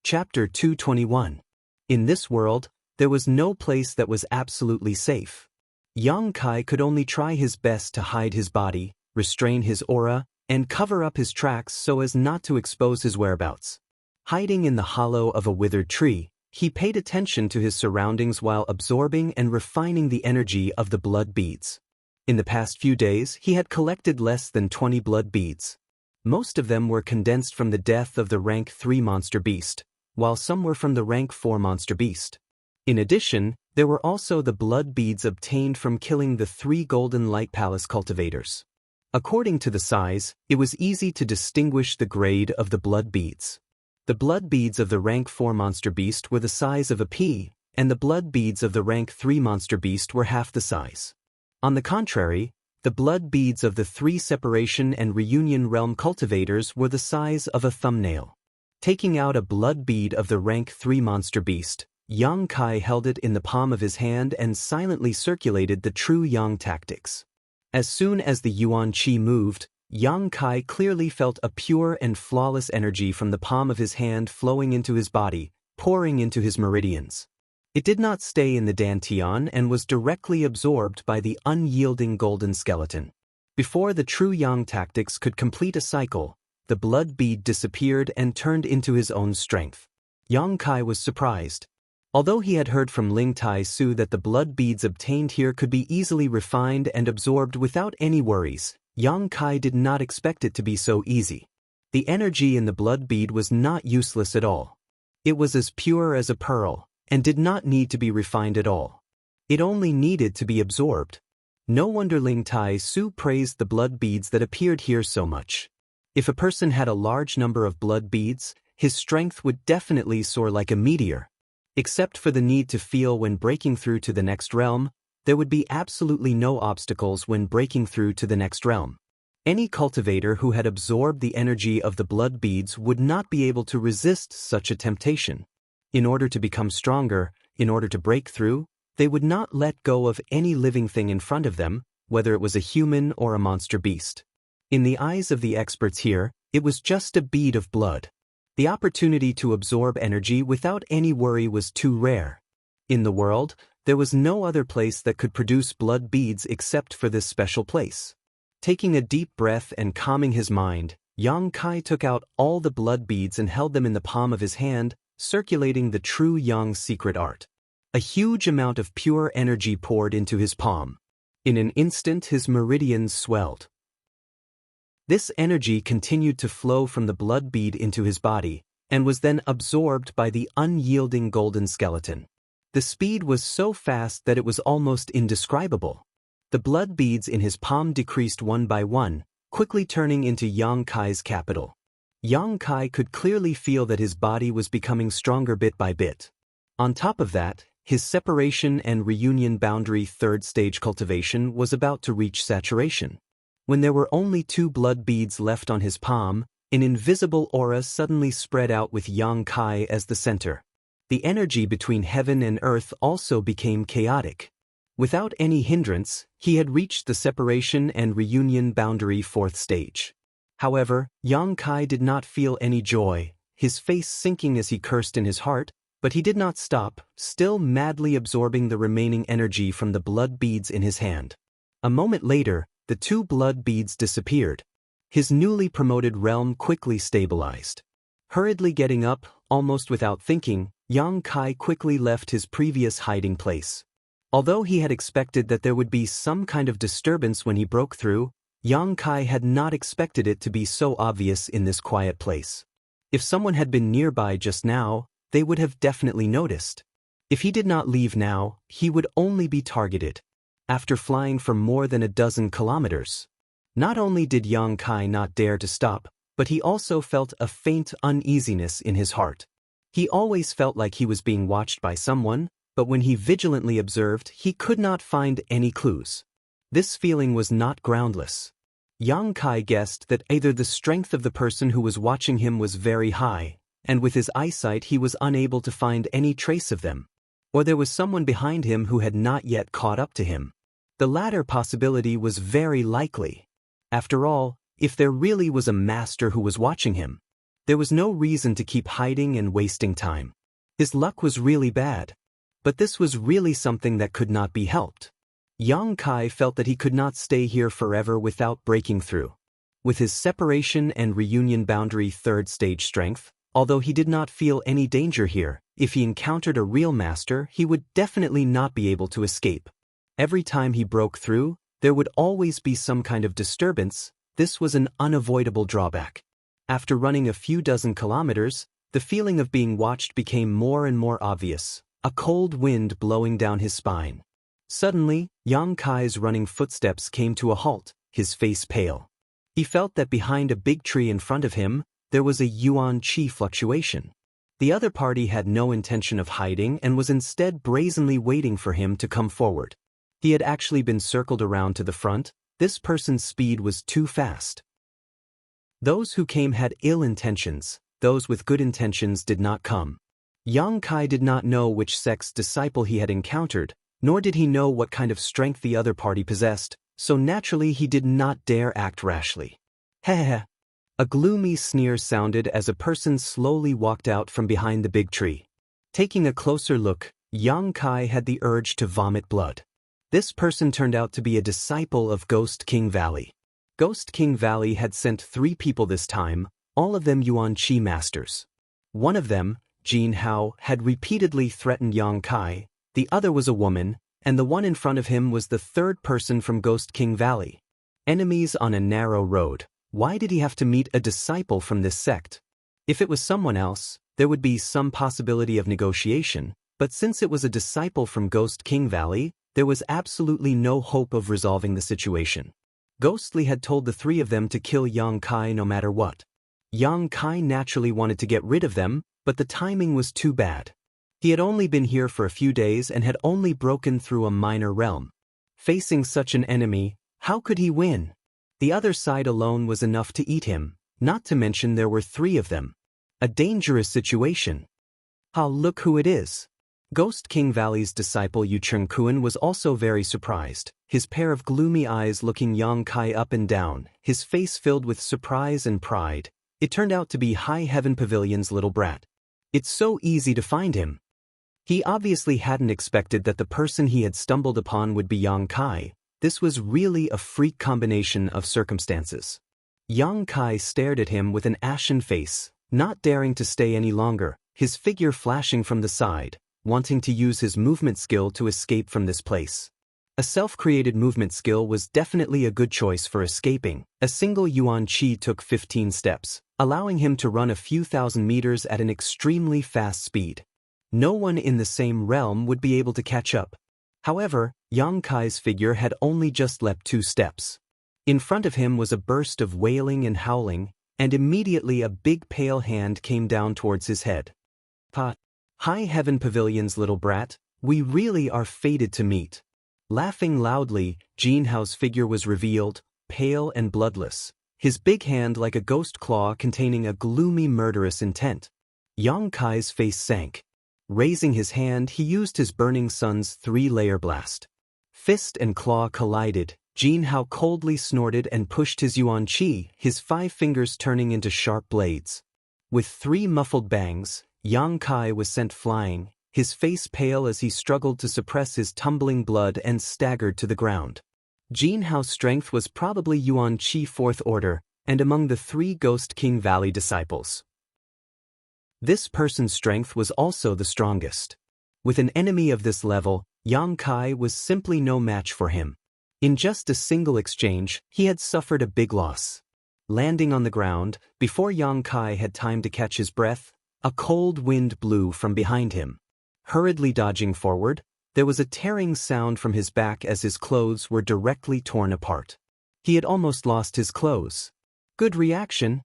Chapter 221. In this world, there was no place that was absolutely safe. Yang Kai could only try his best to hide his body, restrain his aura, and cover up his tracks so as not to expose his whereabouts. Hiding in the hollow of a withered tree, he paid attention to his surroundings while absorbing and refining the energy of the blood beads. In the past few days, he had collected less than 20 blood beads. Most of them were condensed from the death of the rank 3 monster beast, while some were from the rank 4 monster beast. In addition, there were also the blood beads obtained from killing the 3 golden light palace cultivators. According to the size, it was easy to distinguish the grade of the blood beads. The blood beads of the rank 4 monster beast were the size of a pea, and the blood beads of the rank 3 monster beast were half the size. On the contrary, the blood beads of the 3 separation and reunion realm cultivators were the size of a thumbnail. Taking out a blood bead of the rank 3 monster beast, Yang Kai held it in the palm of his hand and silently circulated the true Yang tactics. As soon as the Yuan Qi moved, Yang Kai clearly felt a pure and flawless energy from the palm of his hand flowing into his body, pouring into his meridians. It did not stay in the dantian and was directly absorbed by the unyielding golden skeleton. Before the true Yang tactics could complete a cycle, the blood bead disappeared and turned into his own strength. Yang Kai was surprised. Although he had heard from Ling Tai Su that the blood beads obtained here could be easily refined and absorbed without any worries, Yang Kai did not expect it to be so easy. The energy in the blood bead was not useless at all. It was as pure as a pearl, and did not need to be refined at all. It only needed to be absorbed. No wonder Ling Tai Su praised the blood beads that appeared here so much. If a person had a large number of blood beads, his strength would definitely soar like a meteor. Except for the need to feel when breaking through to the next realm, there would be absolutely no obstacles when breaking through to the next realm. Any cultivator who had absorbed the energy of the blood beads would not be able to resist such a temptation. In order to become stronger, in order to break through, they would not let go of any living thing in front of them, whether it was a human or a monster beast. In the eyes of the experts here, it was just a bead of blood. The opportunity to absorb energy without any worry was too rare. In the world, there was no other place that could produce blood beads except for this special place. Taking a deep breath and calming his mind, Yang Kai took out all the blood beads and held them in the palm of his hand, circulating the true Yang secret art. A huge amount of pure energy poured into his palm. In an instant his meridians swelled. This energy continued to flow from the blood bead into his body, and was then absorbed by the unyielding golden skeleton. The speed was so fast that it was almost indescribable. The blood beads in his palm decreased one by one, quickly turning into Yang Kai's capital. Yang Kai could clearly feel that his body was becoming stronger bit by bit. On top of that, his separation and reunion boundary 3rd stage cultivation was about to reach saturation. When there were only 2 blood beads left on his palm, an invisible aura suddenly spread out with Yang Kai as the center. The energy between heaven and earth also became chaotic. Without any hindrance, he had reached the separation and reunion boundary 4th stage. However, Yang Kai did not feel any joy, his face sinking as he cursed in his heart, but he did not stop, still madly absorbing the remaining energy from the blood beads in his hand. A moment later, the 2 blood beads disappeared. His newly promoted realm quickly stabilized. Hurriedly getting up, almost without thinking, Yang Kai quickly left his previous hiding place. Although he had expected that there would be some kind of disturbance when he broke through, Yang Kai had not expected it to be so obvious in this quiet place. If someone had been nearby just now, they would have definitely noticed. If he did not leave now, he would only be targeted. After flying for more than a dozen kilometers. Not only did Yang Kai not dare to stop, but he also felt a faint uneasiness in his heart. He always felt like he was being watched by someone, but when he vigilantly observed, he could not find any clues. This feeling was not groundless. Yang Kai guessed that either the strength of the person who was watching him was very high, and with his eyesight he was unable to find any trace of them, or there was someone behind him who had not yet caught up to him. The latter possibility was very likely. After all, if there really was a master who was watching him, There was no reason to keep hiding and wasting time. His luck was really bad. But this was really something that could not be helped. Yang Kai felt that he could not stay here forever without breaking through. With his separation and reunion boundary third stage strength, although he did not feel any danger here, if he encountered a real master, he would definitely not be able to escape. Every time he broke through, there would always be some kind of disturbance. This was an unavoidable drawback. After running a few dozen kilometers, the feeling of being watched became more and more obvious, a cold wind blowing down his spine. Suddenly, Yang Kai's running footsteps came to a halt, his face pale. He felt that behind a big tree in front of him, there was a yuan qi fluctuation. The other party had no intention of hiding and was instead brazenly waiting for him to come forward. He had actually been circled around to the front. This person's speed was too fast. Those who came had ill intentions, those with good intentions did not come. Yang Kai did not know which sect's disciple he had encountered, nor did he know what kind of strength the other party possessed, so naturally he did not dare act rashly. Heh. A gloomy sneer sounded as a person slowly walked out from behind the big tree. Taking a closer look, Yang Kai had the urge to vomit blood. This person turned out to be a disciple of Ghost King Valley. Ghost King Valley had sent 3 people this time, all of them Yuan Qi masters. One of them, Jin Hao, had repeatedly threatened Yang Kai, the other was a woman, and the one in front of him was the third person from Ghost King Valley. Enemies on a narrow road. Why did he have to meet a disciple from this sect? If it was someone else, there would be some possibility of negotiation, but since it was a disciple from Ghost King Valley, there was absolutely no hope of resolving the situation. Ghostly had told the 3 of them to kill Yang Kai no matter what. Yang Kai naturally wanted to get rid of them, but the timing was too bad. He had only been here for a few days and had only broken through a minor realm. Facing such an enemy, how could he win? The other side alone was enough to eat him, not to mention there were 3 of them. A dangerous situation. Look who it is. Ghost King Valley's disciple Yu Chengkuan was also very surprised, his pair of gloomy eyes looking Yang Kai up and down, his face filled with surprise and pride. It turned out to be High Heaven Pavilion's little brat. It's so easy to find him. He obviously hadn't expected that the person he had stumbled upon would be Yang Kai. This was really a freak combination of circumstances. Yang Kai stared at him with an ashen face, not daring to stay any longer, his figure flashing from the side, wanting to use his movement skill to escape from this place. A self-created movement skill was definitely a good choice for escaping. A single yuan qi took 15 steps, allowing him to run a few thousand meters at an extremely fast speed. No one in the same realm would be able to catch up. However, Yang Kai's figure had only just leapt 2 steps. In front of him was a burst of wailing and howling, and immediately a big pale hand came down towards his head. High Heaven Pavilion's little brat, we really are fated to meet. Laughing loudly, Jin Hao's figure was revealed, pale and bloodless, his big hand like a ghost claw containing a gloomy murderous intent. Yang Kai's face sank. Raising his hand, he used his Burning Sun's 3-layer blast. Fist and claw collided. Jin Hao coldly snorted and pushed his yuan qi, his 5 fingers turning into sharp blades. With 3 muffled bangs, Yang Kai was sent flying, his face pale as he struggled to suppress his tumbling blood and staggered to the ground. Jin Hao's strength was probably yuan qi 4th order, and among the 3 Ghost King Valley disciples. This person's strength was also the strongest. With an enemy of this level, Yang Kai was simply no match for him. In just a single exchange, he had suffered a big loss. Landing on the ground, before Yang Kai had time to catch his breath, a cold wind blew from behind him. Hurriedly dodging forward, there was a tearing sound from his back as his clothes were directly torn apart. He had almost lost his clothes. Good reaction.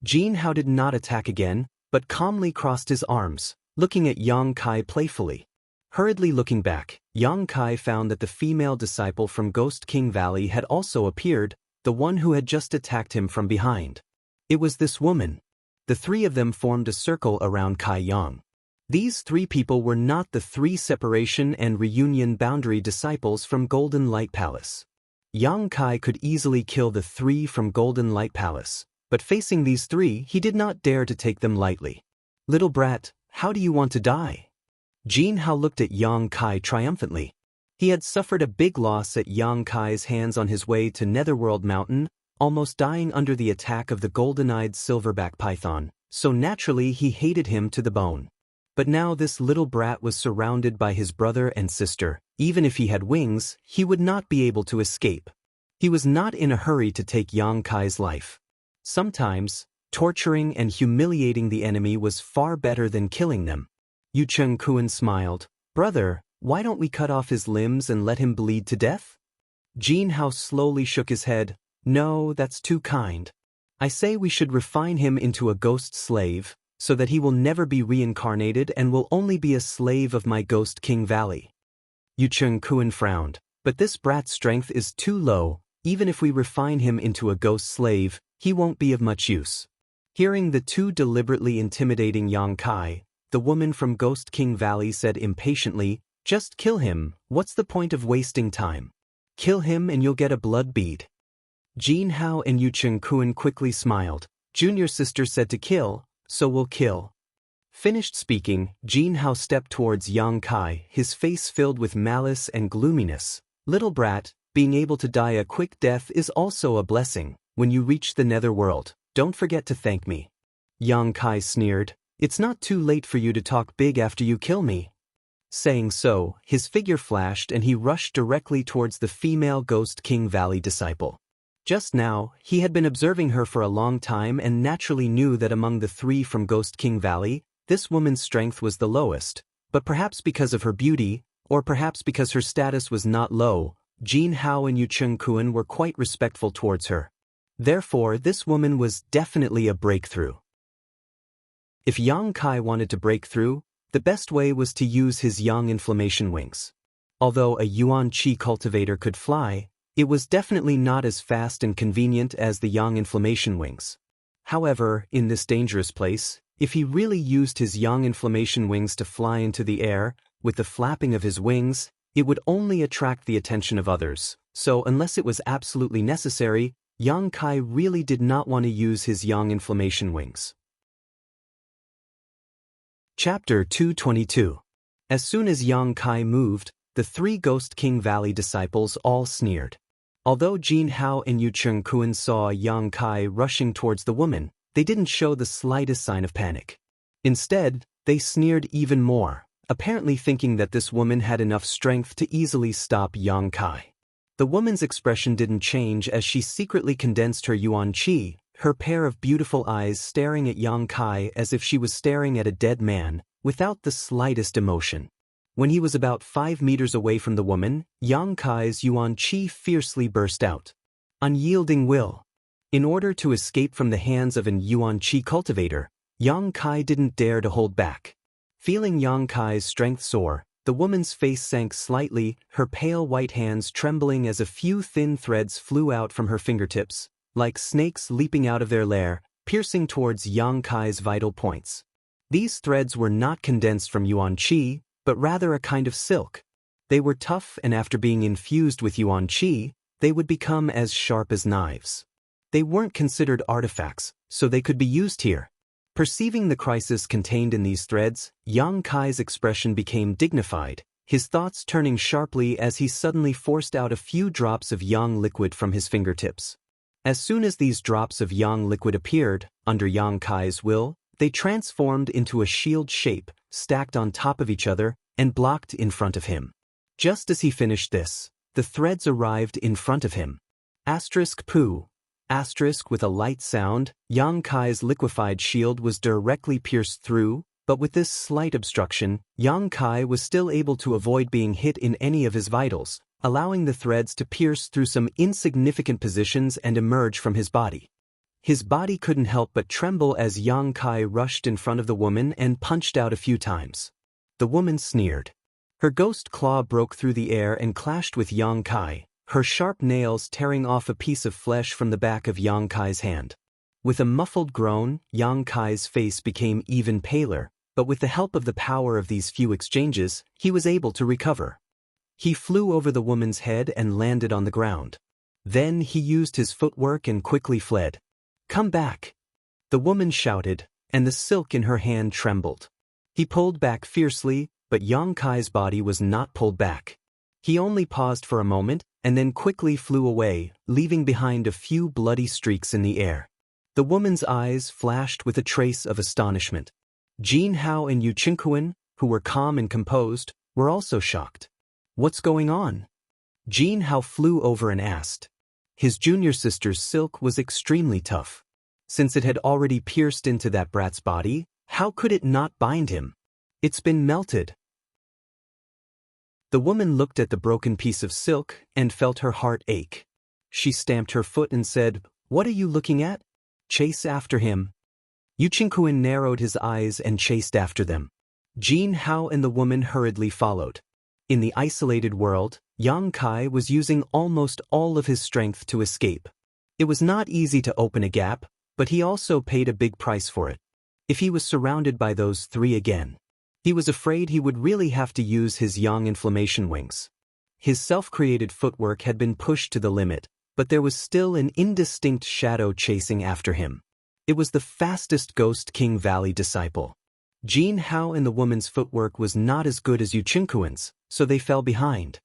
Jin Hao did not attack again, but calmly crossed his arms, looking at Yang Kai playfully. Hurriedly looking back, Yang Kai found that the female disciple from Ghost King Valley had also appeared, the one who had just attacked him from behind. It was this woman. The 3 of them formed a circle around Kai Yang. These 3 people were not the 3 separation and reunion boundary disciples from Golden Light Palace. Yang Kai could easily kill the 3 from Golden Light Palace, But facing these three, he did not dare to take them lightly. "Little brat, how do you want to die?" Jin Hao looked at Yang Kai triumphantly. He had suffered a big loss at Yang Kai's hands on his way to Netherworld Mountain, almost dying under the attack of the golden-eyed silverback python, so naturally he hated him to the bone. But now this little brat was surrounded by his brother and sister. Even if he had wings, he would not be able to escape. He was not in a hurry to take Yang Kai's life. Sometimes, torturing and humiliating the enemy was far better than killing them. Yu Chengkuan smiled. "Brother, why don't we cut off his limbs and let him bleed to death?" Jin Hao slowly shook his head. "No, that's too kind. I say we should refine him into a ghost slave, so that he will never be reincarnated and will only be a slave of my Ghost King Valley." Yu Chengkuan frowned. "But this brat's strength is too low. Even if we refine him into a ghost slave, he won't be of much use." Hearing the two deliberately intimidating Yang Kai, the woman from Ghost King Valley said impatiently, "Just kill him, what's the point of wasting time? Kill him and you'll get a blood bead." Jin Hao and Yu Chengkuan quickly smiled. "Junior sister said to kill, so we'll kill." Finished speaking, Jin Hao stepped towards Yang Kai, his face filled with malice and gloominess. "Little brat, being able to die a quick death is also a blessing. When you reach the netherworld, don't forget to thank me." Yang Kai sneered. "It's not too late for you to talk big after you kill me." Saying so, his figure flashed and he rushed directly towards the female Ghost King Valley disciple. Just now, he had been observing her for a long time and naturally knew that among the three from Ghost King Valley, this woman's strength was the lowest, but perhaps because of her beauty, or perhaps because her status was not low, Jin Hao and Yu Chengkuan were quite respectful towards her. Therefore, this woman was definitely a breakthrough. If Yang Kai wanted to break through, the best way was to use his Yang inflammation wings. Although a Yuan Qi cultivator could fly, it was definitely not as fast and convenient as the Yang inflammation wings. However, in this dangerous place, if he really used his Yang inflammation wings to fly into the air, with the flapping of his wings, it would only attract the attention of others. So unless it was absolutely necessary, Yang Kai really did not want to use his Yang inflammation wings. Chapter 222. As soon as Yang Kai moved, the three Ghost King Valley disciples all sneered. Although Jin Hao and Yu Chengkuan saw Yang Kai rushing towards the woman, they didn't show the slightest sign of panic. Instead, they sneered even more, apparently thinking that this woman had enough strength to easily stop Yang Kai. The woman's expression didn't change as she secretly condensed her Yuan Qi, her pair of beautiful eyes staring at Yang Kai as if she was staring at a dead man, without the slightest emotion. When he was about 5 meters away from the woman, Yang Kai's Yuan Qi fiercely burst out. Unyielding will. In order to escape from the hands of an Yuan Qi cultivator, Yang Kai didn't dare to hold back. Feeling Yang Kai's strength soar, the woman's face sank slightly, her pale white hands trembling as a few thin threads flew out from her fingertips, like snakes leaping out of their lair, piercing towards Yang Kai's vital points. These threads were not condensed from Yuan Qi, but rather a kind of silk. They were tough and after being infused with Yuan Qi, they would become as sharp as knives. They weren't considered artifacts, so they could be used here. Perceiving the crisis contained in these threads, Yang Kai's expression became dignified, his thoughts turning sharply as he suddenly forced out a few drops of Yang liquid from his fingertips. As soon as these drops of Yang liquid appeared, under Yang Kai's will, they transformed into a shield shape, stacked on top of each other, and blocked in front of him. Just as he finished this, the threads arrived in front of him. Poo. With a light sound, Yang Kai's liquefied shield was directly pierced through, but with this slight obstruction, Yang Kai was still able to avoid being hit in any of his vitals, allowing the threads to pierce through some insignificant positions and emerge from his body. His body couldn't help but tremble as Yang Kai rushed in front of the woman and punched out a few times. The woman sneered. Her ghost claw broke through the air and clashed with Yang Kai, her sharp nails tearing off a piece of flesh from the back of Yang Kai's hand. With a muffled groan, Yang Kai's face became even paler, but with the help of the power of these few exchanges, he was able to recover. He flew over the woman's head and landed on the ground. Then he used his footwork and quickly fled. Come back! The woman shouted, and the silk in her hand trembled. He pulled back fiercely, but Yang Kai's body was not pulled back. He only paused for a moment, and then quickly flew away, leaving behind a few bloody streaks in the air. The woman's eyes flashed with a trace of astonishment. Jin Hao and Yu Qingquan, who were calm and composed, were also shocked. What's going on? Jin Hao flew over and asked. His junior sister's silk was extremely tough. Since it had already pierced into that brat's body, how could it not bind him? It's been melted. The woman looked at the broken piece of silk and felt her heart ache. She stamped her foot and said, "What are you looking at? Chase after him." Yu Qingquan narrowed his eyes and chased after them. Jin Hao and the woman hurriedly followed. In the isolated world, Yang Kai was using almost all of his strength to escape. It was not easy to open a gap, but he also paid a big price for it. If he was surrounded by those three again, he was afraid he would really have to use his yang inflammation wings. His self-created footwork had been pushed to the limit, but there was still an indistinct shadow chasing after him. It was the fastest Ghost King Valley disciple. Jin Hao and the woman's footwork was not as good as Yu Qingquan's, so they fell behind.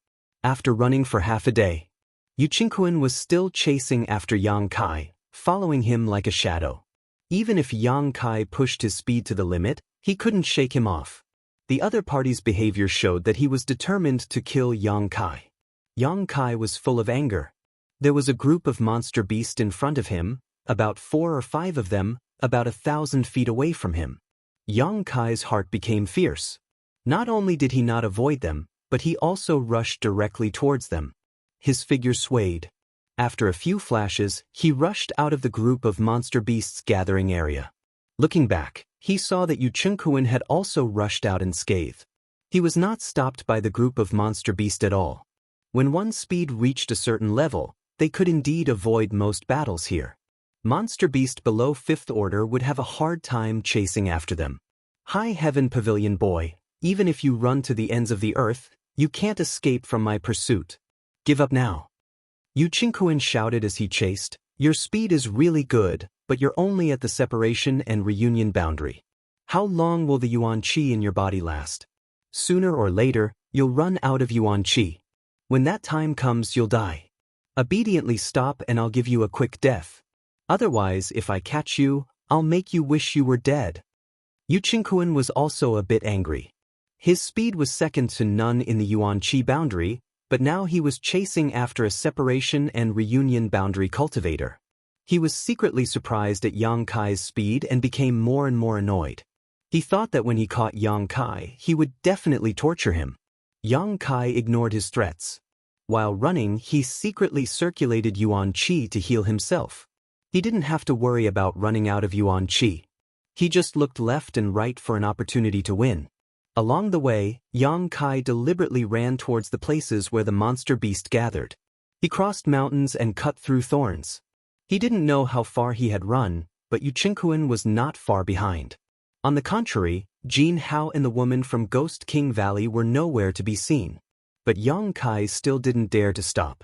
After running for half a day, Yu Qingquan was still chasing after Yang Kai, following him like a shadow. Even if Yang Kai pushed his speed to the limit, he couldn't shake him off. The other party's behavior showed that he was determined to kill Yang Kai. Yang Kai was full of anger. There was a group of monster beasts in front of him, about 4 or 5 of them, about 1,000 feet away from him. Yang Kai's heart became fierce. Not only did he not avoid them, but he also rushed directly towards them. His figure swayed. After a few flashes, he rushed out of the group of monster beasts gathering area. Looking back, he saw that Yu Qingquan had also rushed out unscathed. He was not stopped by the group of monster beasts at all. When one's speed reached a certain level, they could indeed avoid most battles here. Monster beast below 5th order would have a hard time chasing after them. High Heaven Pavilion boy, even if you run to the ends of the earth, you can't escape from my pursuit. Give up now. Yu Qingquan shouted as he chased, "Your speed is really good, but you're only at the separation and reunion boundary. How long will the yuan qi in your body last? Sooner or later, you'll run out of yuan qi. When that time comes, you'll die. Obediently stop and I'll give you a quick death. Otherwise, if I catch you, I'll make you wish you were dead." Yu Qingquan was also a bit angry. His speed was second to none in the yuan qi boundary, but now he was chasing after a separation and reunion boundary cultivator. He was secretly surprised at Yang Kai's speed and became more and more annoyed. He thought that when he caught Yang Kai, he would definitely torture him. Yang Kai ignored his threats. While running, he secretly circulated yuan qi to heal himself. He didn't have to worry about running out of yuan qi. He just looked left and right for an opportunity to win. Along the way, Yang Kai deliberately ran towards the places where the monster beast gathered. He crossed mountains and cut through thorns. He didn't know how far he had run, but Yu Qingquan was not far behind. On the contrary, Jin Hao and the woman from Ghost King Valley were nowhere to be seen. But Yang Kai still didn't dare to stop.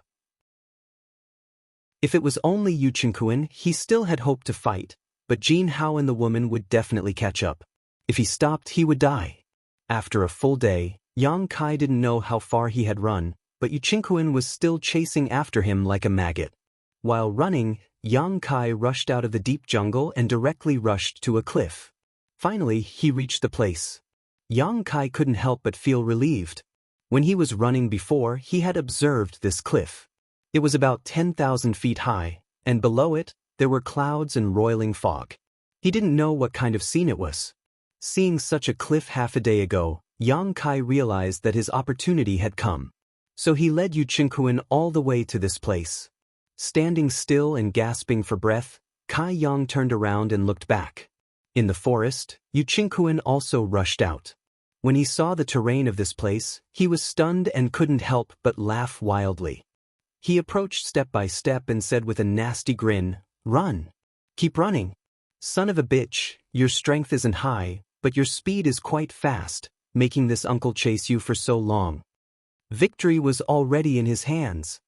If it was only Yu Qingquan, he still had hope to fight, but Jin Hao and the woman would definitely catch up. If he stopped, he would die. After a full day, Yang Kai didn't know how far he had run, but Yu Qingquan was still chasing after him like a maggot. While running, Yang Kai rushed out of the deep jungle and directly rushed to a cliff. Finally, he reached the place. Yang Kai couldn't help but feel relieved. When he was running before, he had observed this cliff. It was about 10,000 feet high, and below it, there were clouds and roiling fog. He didn't know what kind of scene it was. Seeing such a cliff half a day ago, Yang Kai realized that his opportunity had come. So he led Yu Qingquan all the way to this place. Standing still and gasping for breath, Kai Yang turned around and looked back. In the forest, Yu Qingquan also rushed out. When he saw the terrain of this place, he was stunned and couldn't help but laugh wildly. He approached step by step and said with a nasty grin, "Run. Keep running. Son of a bitch, your strength isn't high, but your speed is quite fast, making this uncle chase you for so long." Victory was already in his hands.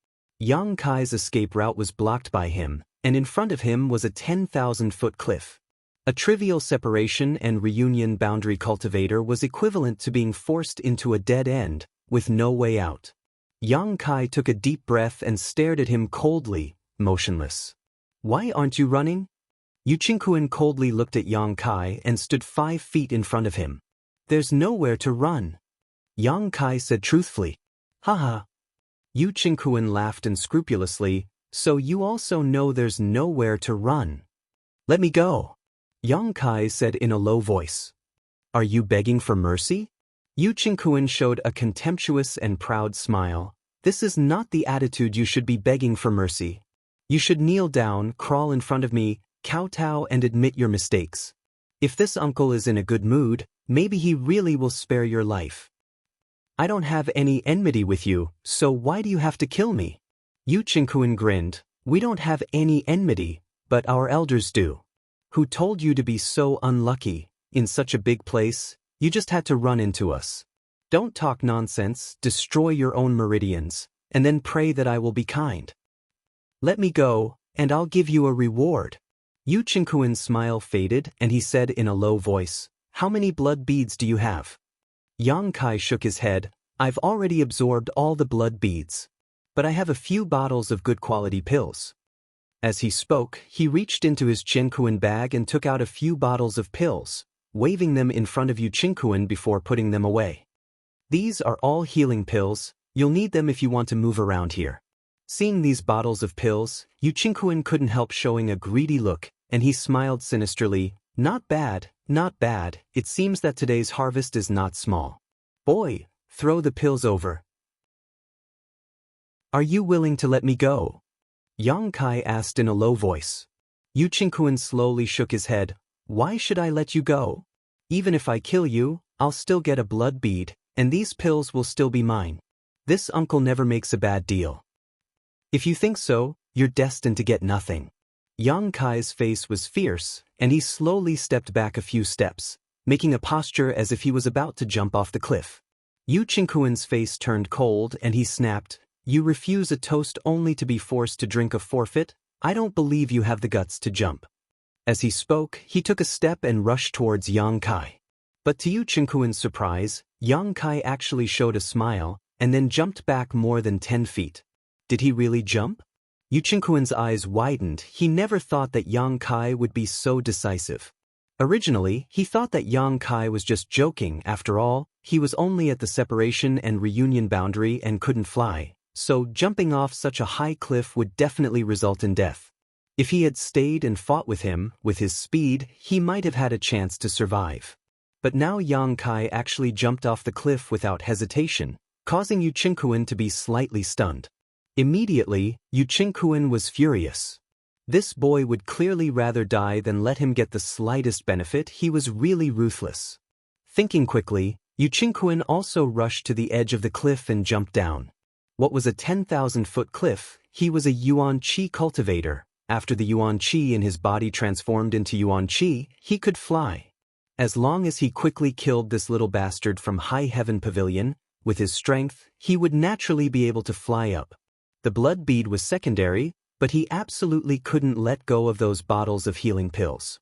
Yang Kai's escape route was blocked by him, and in front of him was a 10,000-foot cliff. A trivial separation and reunion boundary cultivator was equivalent to being forced into a dead end, with no way out. Yang Kai took a deep breath and stared at him coldly, motionless. "Why aren't you running?" Yu Qingquan coldly looked at Yang Kai and stood 5 feet in front of him. "There's nowhere to run," Yang Kai said truthfully. "Haha." Yu Qingquan laughed unscrupulously. "So you also know there's nowhere to run." "Let me go," Yang Kai said in a low voice. "Are you begging for mercy?" Yu Qingquan showed a contemptuous and proud smile. "This is not the attitude you should be begging for mercy. You should kneel down, crawl in front of me, kowtow and admit your mistakes. If this uncle is in a good mood, maybe he really will spare your life. I don't have any enmity with you, so why do you have to kill me?" Yu Qingquan grinned. "We don't have any enmity, but our elders do. Who told you to be so unlucky? In such a big place, you just had to run into us. Don't talk nonsense, destroy your own meridians, and then pray that I will be kind. Let me go, and I'll give you a reward." Yu Qingquan's smile faded and he said in a low voice, "How many blood beads do you have?" Yang Kai shook his head. "I've already absorbed all the blood beads. But I have a few bottles of good quality pills." As he spoke, he reached into his Qingquan bag and took out a few bottles of pills, waving them in front of Yu Qingquan before putting them away. "These are all healing pills. You'll need them if you want to move around here." Seeing these bottles of pills, Yu Qingquan couldn't help showing a greedy look, and he smiled sinisterly. "Not bad, not bad. It seems that today's harvest is not small. Boy, throw the pills over." "Are you willing to let me go?" Yang Kai asked in a low voice. Yu Qingquan slowly shook his head. "Why should I let you go? Even if I kill you, I'll still get a blood bead, and these pills will still be mine. This uncle never makes a bad deal. If you think so, you're destined to get nothing." Yang Kai's face was fierce, and he slowly stepped back a few steps, making a posture as if he was about to jump off the cliff. Yu Qingquan's face turned cold and he snapped, "You refuse a toast only to be forced to drink a forfeit? I don't believe you have the guts to jump." As he spoke, he took a step and rushed towards Yang Kai. But to Yu Qingquan's surprise, Yang Kai actually showed a smile, and then jumped back more than 10 feet. Did he really jump? Yu Qingquan's eyes widened. He never thought that Yang Kai would be so decisive. Originally, he thought that Yang Kai was just joking. After all, he was only at the separation and reunion boundary and couldn't fly, so jumping off such a high cliff would definitely result in death. If he had stayed and fought with him, with his speed, he might have had a chance to survive. But now Yang Kai actually jumped off the cliff without hesitation, causing Yu Qingquan to be slightly stunned. Immediately, Yu Qingquan was furious. This boy would clearly rather die than let him get the slightest benefit. He was really ruthless. Thinking quickly, Yu Qingquan also rushed to the edge of the cliff and jumped down. What was a 10,000-foot cliff? He was a Yuan Qi cultivator. After the Yuan Qi in his body transformed into Yuan Qi, he could fly. As long as he quickly killed this little bastard from High Heaven Pavilion, with his strength, he would naturally be able to fly up. The blood bead was secondary, but he absolutely couldn't let go of those bottles of healing pills.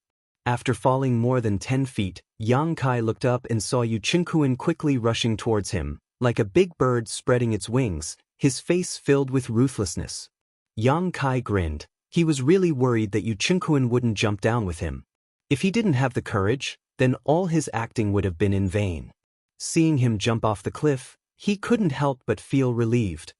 After falling more than 10 feet, Yang Kai looked up and saw Yu Qingquan quickly rushing towards him, like a big bird spreading its wings, his face filled with ruthlessness. Yang Kai grinned. He was really worried that Yu Qingquan wouldn't jump down with him. If he didn't have the courage, then all his acting would have been in vain. Seeing him jump off the cliff, he couldn't help but feel relieved.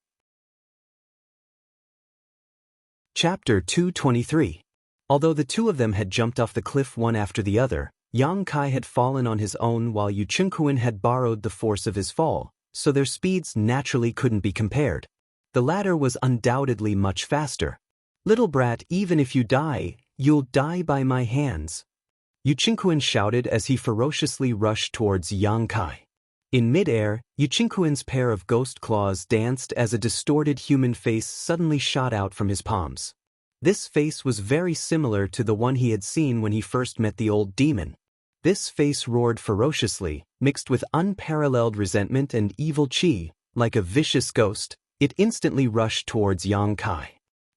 Chapter 223. Although the two of them had jumped off the cliff one after the other, Yang Kai had fallen on his own while Yu Qingquan had borrowed the force of his fall, so their speeds naturally couldn't be compared. The latter was undoubtedly much faster. "Little brat, even if you die, you'll die by my hands," Yu Qingquan shouted as he ferociously rushed towards Yang Kai. In mid-air, Yu Qingquan's pair of ghost claws danced as a distorted human face suddenly shot out from his palms. This face was very similar to the one he had seen when he first met the old demon. This face roared ferociously, mixed with unparalleled resentment and evil qi, like a vicious ghost. It instantly rushed towards Yang Kai.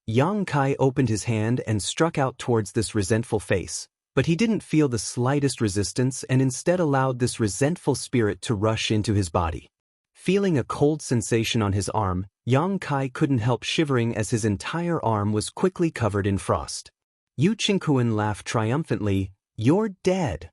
Yang Kai opened his hand and struck out towards this resentful face, but he didn't feel the slightest resistance and instead allowed this resentful spirit to rush into his body. Feeling a cold sensation on his arm, Yang Kai couldn't help shivering as his entire arm was quickly covered in frost. Yu Qingquan laughed triumphantly, "You're dead."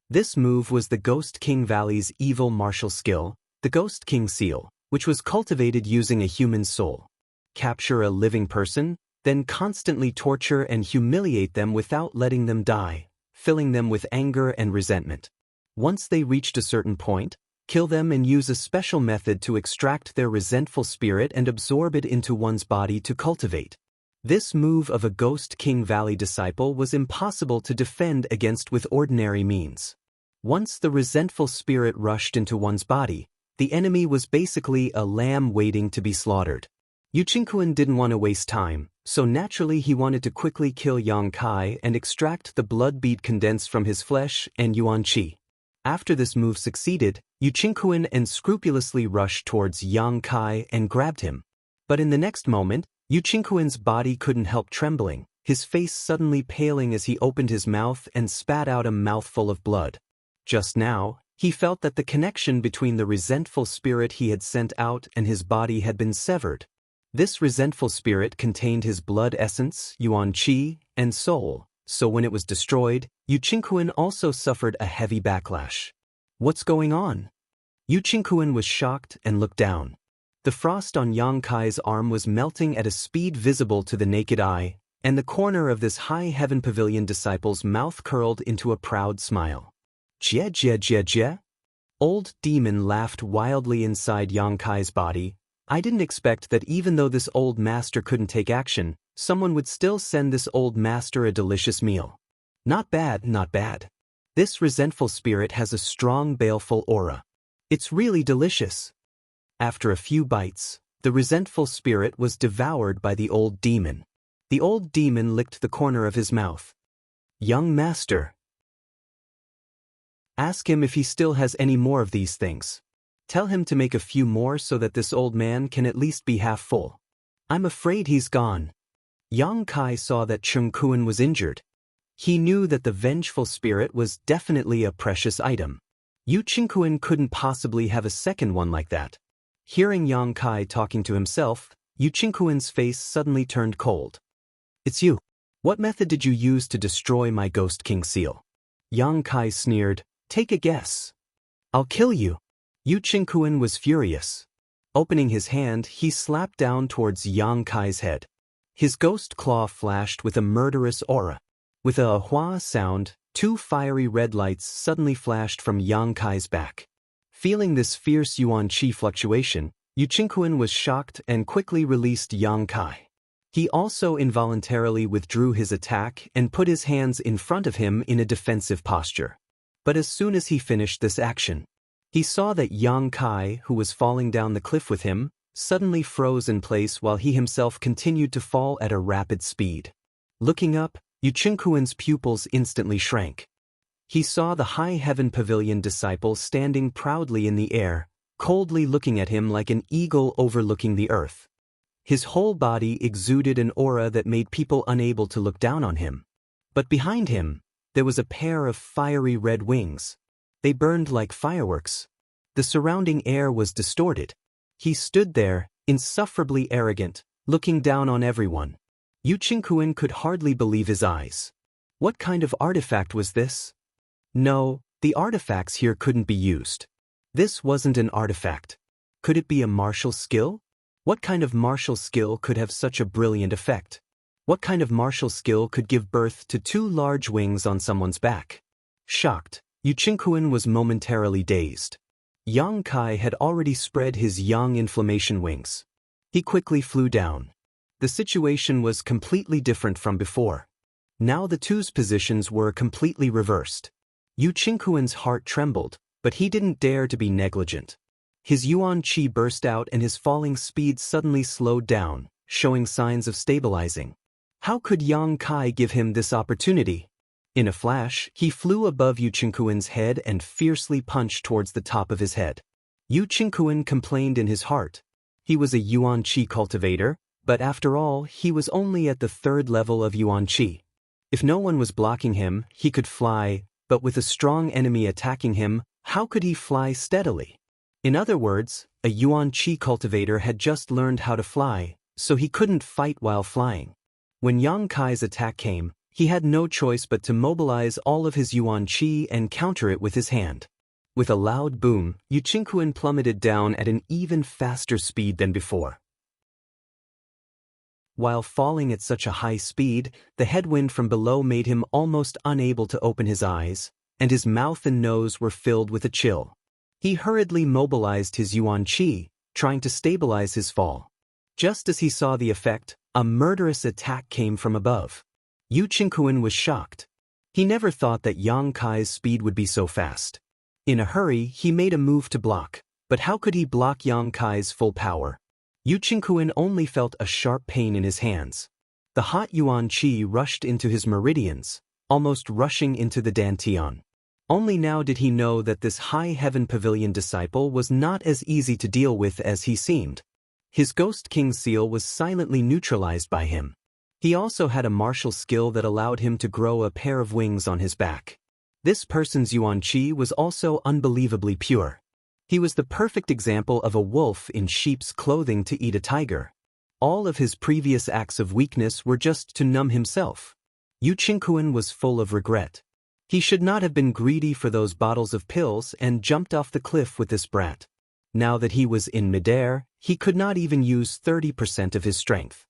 This move was the Ghost King Valley's evil martial skill, the Ghost King Seal, which was cultivated using a human soul. Capture a living person, then constantly torture and humiliate them without letting them die, filling them with anger and resentment. Once they reached a certain point, kill them and use a special method to extract their resentful spirit and absorb it into one's body to cultivate. This move of a Ghost King Valley disciple was impossible to defend against with ordinary means. Once the resentful spirit rushed into one's body, the enemy was basically a lamb waiting to be slaughtered. Yu Qingquan didn't want to waste time, so naturally he wanted to quickly kill Yang Kai and extract the blood bead condensed from his flesh and yuan qi. After this move succeeded, Yu Qingquan unscrupulously rushed towards Yang Kai and grabbed him. But in the next moment, Yu Qingquan's body couldn't help trembling, his face suddenly paling as he opened his mouth and spat out a mouthful of blood. Just now, he felt that the connection between the resentful spirit he had sent out and his body had been severed. This resentful spirit contained his blood essence, yuan qi, and soul, so when it was destroyed, Yu Qingquan also suffered a heavy backlash. What's going on? Yu Qingquan was shocked and looked down. The frost on Yang Kai's arm was melting at a speed visible to the naked eye, and the corner of this high heaven pavilion disciple's mouth curled into a proud smile. Jie jie jie jie? Old demon laughed wildly inside Yang Kai's body. I didn't expect that even though this old master couldn't take action, someone would still send this old master a delicious meal. Not bad, not bad. This resentful spirit has a strong baleful aura. It's really delicious. After a few bites, the resentful spirit was devoured by the old demon. The old demon licked the corner of his mouth. Young master. Ask him if he still has any more of these things. Tell him to make a few more so that this old man can at least be half full. I'm afraid he's gone. Yang Kai saw that Qingquan was injured. He knew that the vengeful spirit was definitely a precious item. Yu Qingquan couldn't possibly have a second one like that. Hearing Yang Kai talking to himself, Yu Qingquan's face suddenly turned cold. It's you. What method did you use to destroy my Ghost King seal? Yang Kai sneered, take a guess. I'll kill you. Yu Qingquan was furious. Opening his hand, he slapped down towards Yang Kai's head. His ghost claw flashed with a murderous aura. With a hua sound, two fiery red lights suddenly flashed from Yang Kai's back. Feeling this fierce yuan qi fluctuation, Yu Qingquan was shocked and quickly released Yang Kai. He also involuntarily withdrew his attack and put his hands in front of him in a defensive posture. But as soon as he finished this action, he saw that Yang Kai, who was falling down the cliff with him, suddenly froze in place while he himself continued to fall at a rapid speed. Looking up, Yu Qingquan's pupils instantly shrank. He saw the high heaven pavilion disciple standing proudly in the air, coldly looking at him like an eagle overlooking the earth. His whole body exuded an aura that made people unable to look down on him. But behind him, there was a pair of fiery red wings. They burned like fireworks. The surrounding air was distorted. He stood there, insufferably arrogant, looking down on everyone. Yu Qingquan could hardly believe his eyes. What kind of artifact was this? No, the artifacts here couldn't be used. This wasn't an artifact. Could it be a martial skill? What kind of martial skill could have such a brilliant effect? What kind of martial skill could give birth to two large wings on someone's back? Shocked, Yu Qingquan was momentarily dazed. Yang Kai had already spread his yang inflammation wings. He quickly flew down. The situation was completely different from before. Now the two's positions were completely reversed. Yu Qingquan's heart trembled, but he didn't dare to be negligent. His yuan qi burst out and his falling speed suddenly slowed down, showing signs of stabilizing. How could Yang Kai give him this opportunity? In a flash, he flew above Yu Qingquan's head and fiercely punched towards the top of his head. Yu Qingquan complained in his heart. He was a Yuan Qi cultivator, but after all, he was only at the 3rd level of Yuan Qi. If no one was blocking him, he could fly, but with a strong enemy attacking him, how could he fly steadily? In other words, a Yuan Qi cultivator had just learned how to fly, so he couldn't fight while flying. When Yang Kai's attack came, he had no choice but to mobilize all of his Yuan Qi and counter it with his hand. With a loud boom, Yu Qingquan plummeted down at an even faster speed than before. While falling at such a high speed, the headwind from below made him almost unable to open his eyes, and his mouth and nose were filled with a chill. He hurriedly mobilized his Yuan Qi, trying to stabilize his fall. Just as he saw the effect, a murderous attack came from above. Yu Qingquan was shocked. He never thought that Yang Kai's speed would be so fast. In a hurry, he made a move to block, but how could he block Yang Kai's full power? Yu Qingquan only felt a sharp pain in his hands. The hot Yuan Qi rushed into his meridians, almost rushing into the dantian. Only now did he know that this high heaven pavilion disciple was not as easy to deal with as he seemed. His Ghost King seal was silently neutralized by him. He also had a martial skill that allowed him to grow a pair of wings on his back. This person's Yuan Qi was also unbelievably pure. He was the perfect example of a wolf in sheep's clothing to eat a tiger. All of his previous acts of weakness were just to numb himself. Yu Qingquan was full of regret. He should not have been greedy for those bottles of pills and jumped off the cliff with this brat. Now that he was in midair, he could not even use 30% of his strength.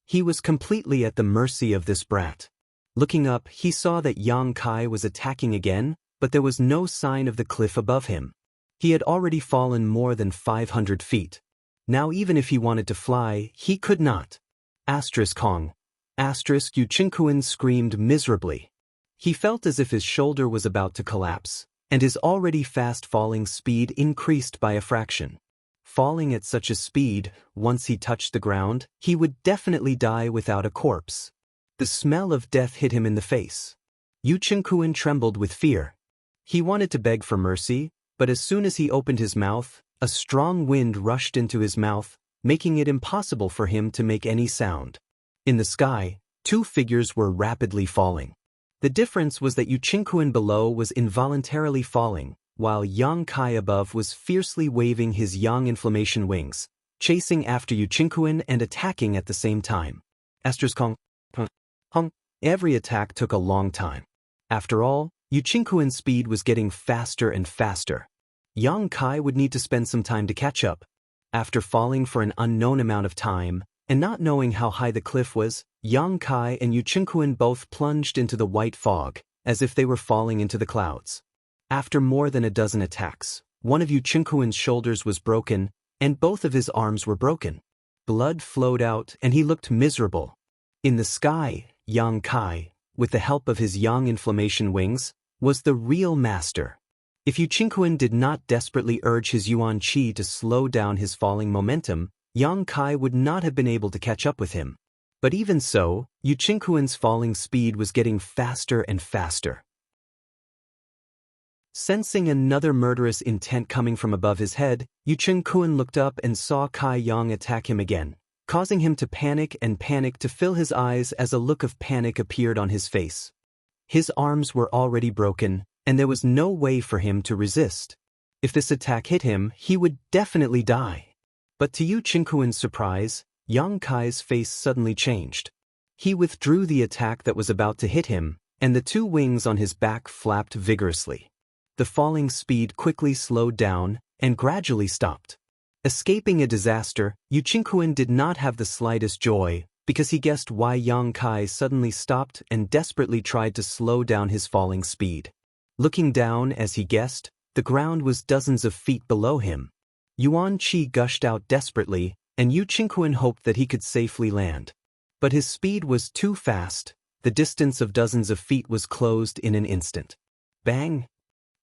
He was completely at the mercy of this brat. Looking up, he saw that Yang Kai was attacking again, but there was no sign of the cliff above him. He had already fallen more than 500 feet. Now even if he wanted to fly, he could not. Kong. Yu Qingquan screamed miserably. He felt as if his shoulder was about to collapse, and his already fast-falling speed increased by a fraction. Falling at such a speed, once he touched the ground, he would definitely die without a corpse. The smell of death hit him in the face. Yu Qingquan trembled with fear. He wanted to beg for mercy, but as soon as he opened his mouth, a strong wind rushed into his mouth, making it impossible for him to make any sound. In the sky, 2 figures were rapidly falling. The difference was that Yu Qingquan below was involuntarily falling, while Yang Kai above was fiercely waving his yang inflammation wings, chasing after Yu Qingquan and attacking at the same time. Kong. Every attack took a long time. After all, Yu Qingquan's speed was getting faster and faster. Yang Kai would need to spend some time to catch up. After falling for an unknown amount of time, and not knowing how high the cliff was, Yang Kai and Yu Qingquan both plunged into the white fog, as if they were falling into the clouds. After more than a dozen attacks, one of Yu Qingquan's shoulders was broken, and both of his arms were broken. Blood flowed out, and he looked miserable. In the sky, Yang Kai, with the help of his yang inflammation wings, was the real master. If Yu Qingquan did not desperately urge his Yuan Qi to slow down his falling momentum, Yang Kai would not have been able to catch up with him. But even so, Yu Qingquan's falling speed was getting faster and faster. Sensing another murderous intent coming from above his head, Yu Qingquan looked up and saw Kai Yang attack him again, causing him to panic to fill his eyes as a look of panic appeared on his face. His arms were already broken, and there was no way for him to resist. If this attack hit him, he would definitely die. But to Yu Qingquan's surprise, Yang Kai's face suddenly changed. He withdrew the attack that was about to hit him, and the 2 wings on his back flapped vigorously. The falling speed quickly slowed down and gradually stopped. Escaping a disaster, Yu Qingquan did not have the slightest joy, because he guessed why Yang Kai suddenly stopped and desperately tried to slow down his falling speed. Looking down, as he guessed, the ground was dozens of feet below him. Yuan Qi gushed out desperately, and Yu Qingquan hoped that he could safely land. But his speed was too fast. The distance of dozens of feet was closed in an instant. Bang!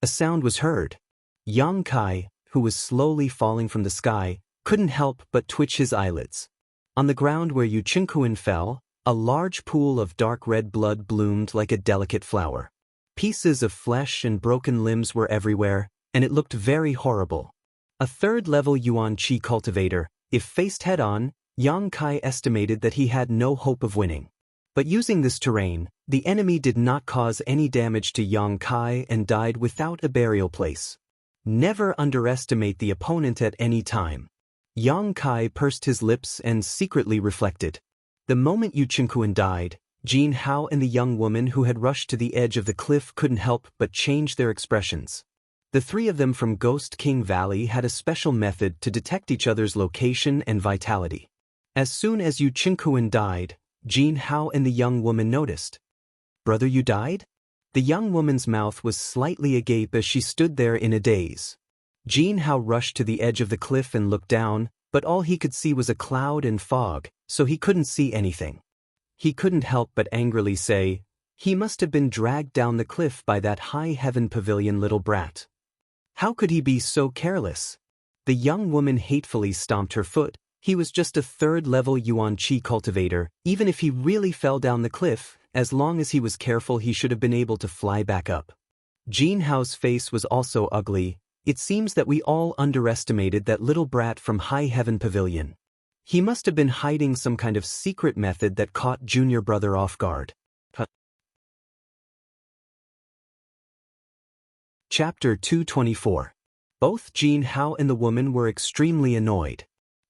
A sound was heard. Yang Kai, who was slowly falling from the sky, couldn't help but twitch his eyelids. On the ground where Yu Qingquan fell, a large pool of dark red blood bloomed like a delicate flower. Pieces of flesh and broken limbs were everywhere, and it looked very horrible. A 3rd-level Yuan Qi cultivator, If faced head-on, Yang Kai estimated that he had no hope of winning. But using this terrain, the enemy did not cause any damage to Yang Kai and died without a burial place. Never underestimate the opponent at any time. Yang Kai pursed his lips and secretly reflected. The moment Yu Qingquan died, Jin Hao and the young woman who had rushed to the edge of the cliff couldn't help but change their expressions. The three of them from Ghost King Valley had a special method to detect each other's location and vitality. As soon as Yu Qingquan died, Jin Hao and the young woman noticed. "Brother, you died?" The young woman's mouth was slightly agape as she stood there in a daze. Jin Hao rushed to the edge of the cliff and looked down, but all he could see was a cloud and fog, so he couldn't see anything. He couldn't help but angrily say, "He must have been dragged down the cliff by that high heaven pavilion little brat. How could he be so careless?" The young woman hatefully stomped her foot. He was just a third-level Yuan Qi cultivator. Even if he really fell down the cliff, as long as he was careful he should have been able to fly back up. Jin Hao's face was also ugly. It seems that we all underestimated that little brat from High Heaven Pavilion. He must have been hiding some kind of secret method that caught junior brother off guard. Chapter 224. Both Jin Hao and the woman were extremely annoyed.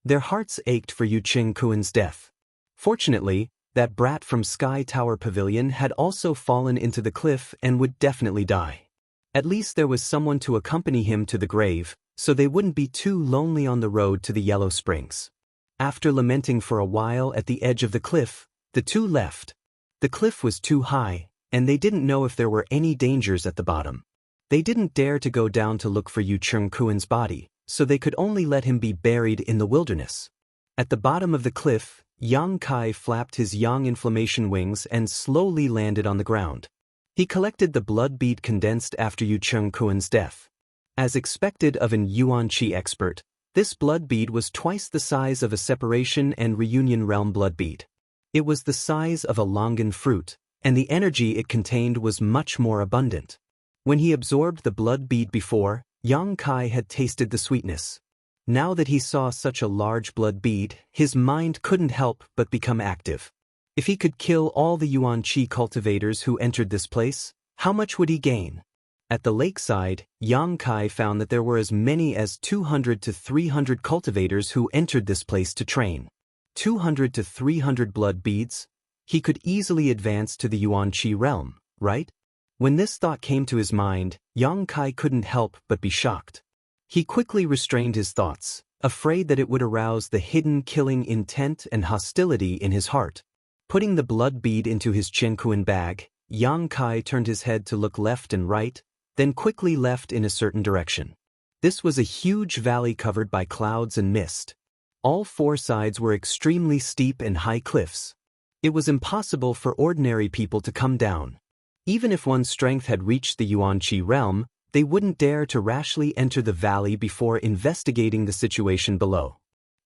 Their hearts ached for Yu Qingquan's death. Fortunately, that brat from Sky Tower Pavilion had also fallen into the cliff and would definitely die. At least there was someone to accompany him to the grave, so they wouldn't be too lonely on the road to the Yellow Springs. After lamenting for a while at the edge of the cliff, the two left. The cliff was too high, and they didn't know if there were any dangers at the bottom. They didn't dare to go down to look for Yu Qingquan's body, so they could only let him be buried in the wilderness. At the bottom of the cliff, Yang Kai flapped his yang inflammation wings and slowly landed on the ground. He collected the blood bead condensed after Yu Qingquan's death. As expected of an Yuan Qi expert, this blood bead was twice the size of a separation and reunion realm blood bead. It was the size of a longan fruit, and the energy it contained was much more abundant. When he absorbed the blood bead before, Yang Kai had tasted the sweetness. Now that he saw such a large blood bead, his mind couldn't help but become active. If he could kill all the Yuan Qi cultivators who entered this place, how much would he gain? At the lakeside, Yang Kai found that there were as many as 200 to 300 cultivators who entered this place to train. 200 to 300 blood beads? He could easily advance to the Yuan Qi realm, right? When this thought came to his mind, Yang Kai couldn't help but be shocked. He quickly restrained his thoughts, afraid that it would arouse the hidden killing intent and hostility in his heart. Putting the blood bead into his Qingquan bag, Yang Kai turned his head to look left and right, then quickly left in a certain direction. This was a huge valley covered by clouds and mist. All four sides were extremely steep and high cliffs. It was impossible for ordinary people to come down. Even if one's strength had reached the Yuan Qi realm, they wouldn't dare to rashly enter the valley before investigating the situation below.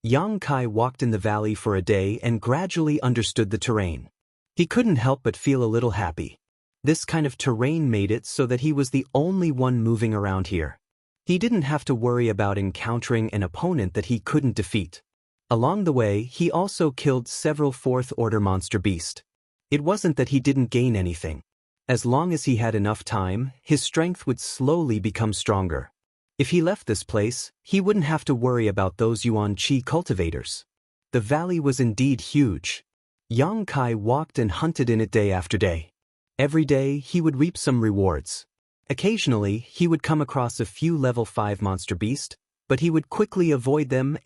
Yang Kai walked in the valley for a day and gradually understood the terrain. He couldn't help but feel a little happy. This kind of terrain made it so that he was the only one moving around here. He didn't have to worry about encountering an opponent that he couldn't defeat. Along the way, he also killed several fourth-order monster beasts. It wasn't that he didn't gain anything. As long as he had enough time, his strength would slowly become stronger. If he left this place, he wouldn't have to worry about those Yuan Qi cultivators. The valley was indeed huge. Yang Kai walked and hunted in it day after day. Every day, he would reap some rewards. Occasionally, he would come across a few level 5 monster beasts, but he would quickly avoid them.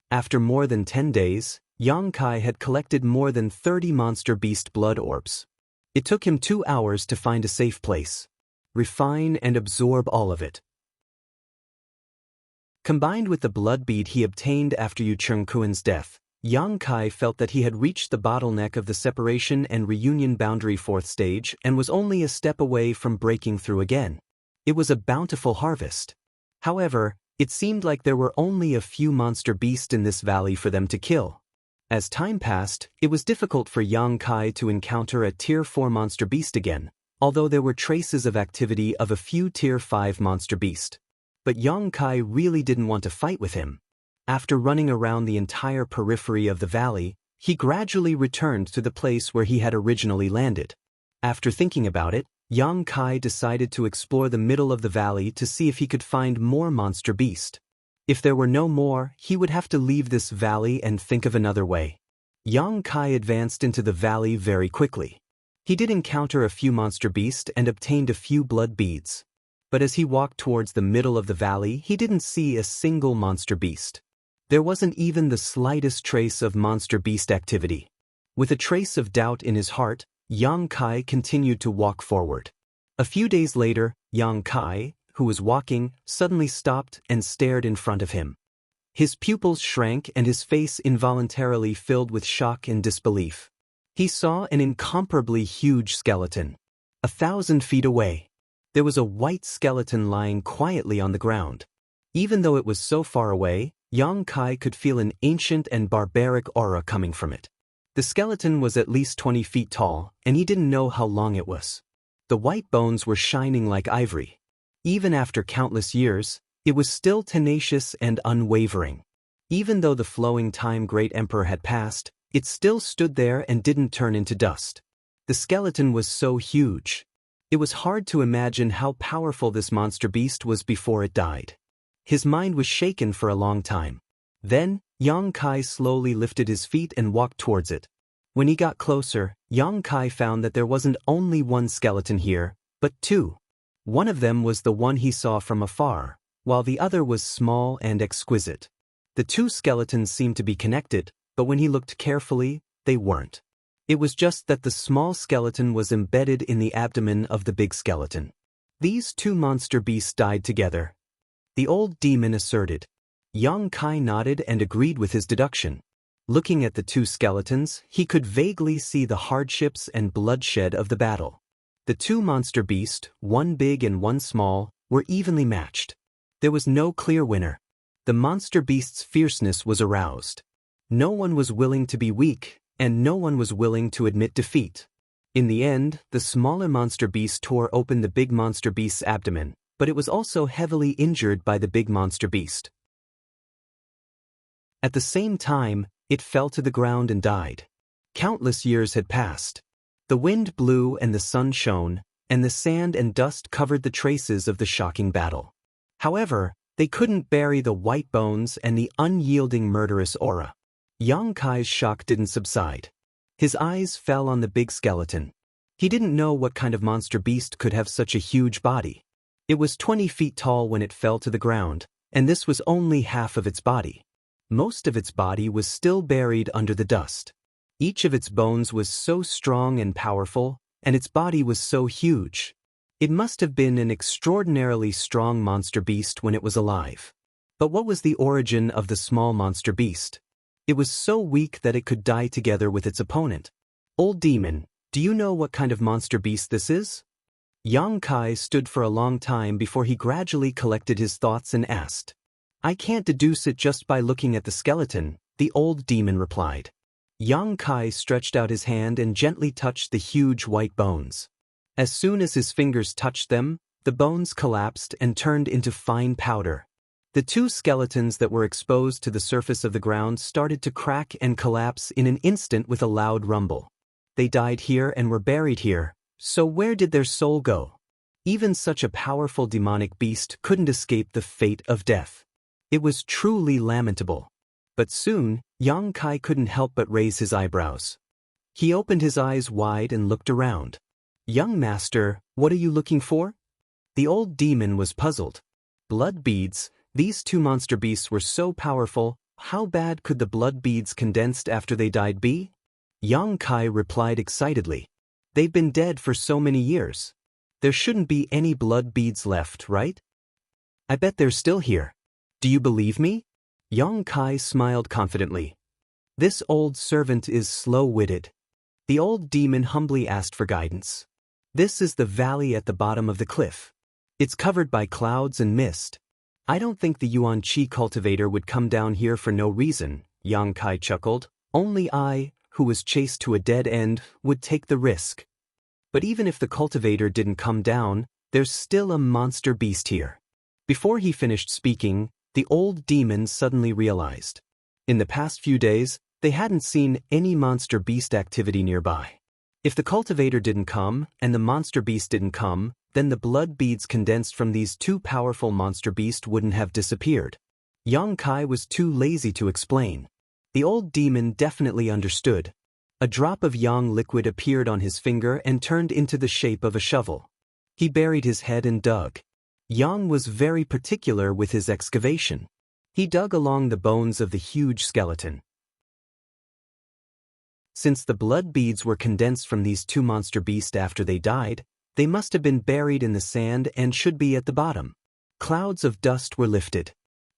After more than 10 days, Yang Kai had collected more than 30 monster beast blood orbs. It took him 2 hours to find a safe place. Refine and absorb all of it. Combined with the blood bead he obtained after Yu Qingquan's death, Yang Kai felt that he had reached the bottleneck of the separation and reunion boundary 4th stage and was only a step away from breaking through again. It was a bountiful harvest. However, it seemed like there were only a few monster beasts in this valley for them to kill. As time passed, it was difficult for Yang Kai to encounter a Tier 4 monster beast again, although there were traces of activity of a few Tier 5 monster beasts. But Yang Kai really didn't want to fight with him. After running around the entire periphery of the valley, he gradually returned to the place where he had originally landed. After thinking about it, Yang Kai decided to explore the middle of the valley to see if he could find more monster beast. If there were no more, he would have to leave this valley and think of another way. Yang Kai advanced into the valley very quickly. He did encounter a few monster beasts and obtained a few blood beads. But as he walked towards the middle of the valley, he didn't see a single monster beast. There wasn't even the slightest trace of monster beast activity. With a trace of doubt in his heart, Yang Kai continued to walk forward. A few days later, Yang Kai, who was walking, suddenly stopped and stared in front of him. His pupils shrank and his face involuntarily filled with shock and disbelief. He saw an incomparably huge skeleton. 1,000 feet away, there was a white skeleton lying quietly on the ground. Even though it was so far away, Yang Kai could feel an ancient and barbaric aura coming from it. The skeleton was at least 20 feet tall, and he didn't know how long it was. The white bones were shining like ivory. Even after countless years, it was still tenacious and unwavering. Even though the flowing time Great Emperor had passed, it still stood there and didn't turn into dust. The skeleton was so huge. It was hard to imagine how powerful this monster beast was before it died. His mind was shaken for a long time. Then, Yang Kai slowly lifted his feet and walked towards it. When he got closer, Yang Kai found that there wasn't only one skeleton here, but two. One of them was the one he saw from afar, while the other was small and exquisite. The two skeletons seemed to be connected, but when he looked carefully, they weren't. It was just that the small skeleton was embedded in the abdomen of the big skeleton. These two monster beasts died together. The old demon asserted. Yang Kai nodded and agreed with his deduction. Looking at the two skeletons, he could vaguely see the hardships and bloodshed of the battle. The two monster beasts, one big and one small, were evenly matched. There was no clear winner. The monster beast's fierceness was aroused. No one was willing to be weak, and no one was willing to admit defeat. In the end, the smaller monster beast tore open the big monster beast's abdomen, but it was also heavily injured by the big monster beast. At the same time, it fell to the ground and died. Countless years had passed. The wind blew and the sun shone, and the sand and dust covered the traces of the shocking battle. However, they couldn't bury the white bones and the unyielding murderous aura. Yang Kai's shock didn't subside. His eyes fell on the big skeleton. He didn't know what kind of monster beast could have such a huge body. It was 20 feet tall when it fell to the ground, and this was only half of its body. Most of its body was still buried under the dust. Each of its bones was so strong and powerful, and its body was so huge. It must have been an extraordinarily strong monster beast when it was alive. But what was the origin of the small monster beast? It was so weak that it could die together with its opponent. Old demon, do you know what kind of monster beast this is? Yang Kai stood for a long time before he gradually collected his thoughts and asked. I can't deduce it just by looking at the skeleton, the old demon replied. Yang Kai stretched out his hand and gently touched the huge white bones. As soon as his fingers touched them, the bones collapsed and turned into fine powder. The two skeletons that were exposed to the surface of the ground started to crack and collapse in an instant with a loud rumble. They died here and were buried here, so where did their soul go? Even such a powerful demonic beast couldn't escape the fate of death. It was truly lamentable. But soon, Yang Kai couldn't help but raise his eyebrows. He opened his eyes wide and looked around. Young master, what are you looking for? The old demon was puzzled. Blood beads, these two monster beasts were so powerful, how bad could the blood beads condensed after they died be? Yang Kai replied excitedly. They've been dead for so many years. There shouldn't be any blood beads left, right? I bet they're still here. Do you believe me? Yang Kai smiled confidently. This old servant is slow-witted. The old demon humbly asked for guidance. This is the valley at the bottom of the cliff. It's covered by clouds and mist. I don't think the Xianxia cultivator would come down here for no reason, Yang Kai chuckled. Only I, who was chased to a dead end, would take the risk. But even if the cultivator didn't come down, there's still a monster beast here. Before he finished speaking, the old demon suddenly realized. In the past few days, they hadn't seen any monster beast activity nearby. If the cultivator didn't come and the monster beast didn't come, then the blood beads condensed from these two powerful monster beasts wouldn't have disappeared. Xianxia was too lazy to explain. The old demon definitely understood. A drop of yang liquid appeared on his finger and turned into the shape of a shovel. He buried his head and dug. Yang was very particular with his excavation. He dug along the bones of the huge skeleton. Since the blood beads were condensed from these two monster beasts after they died, they must have been buried in the sand and should be at the bottom. Clouds of dust were lifted.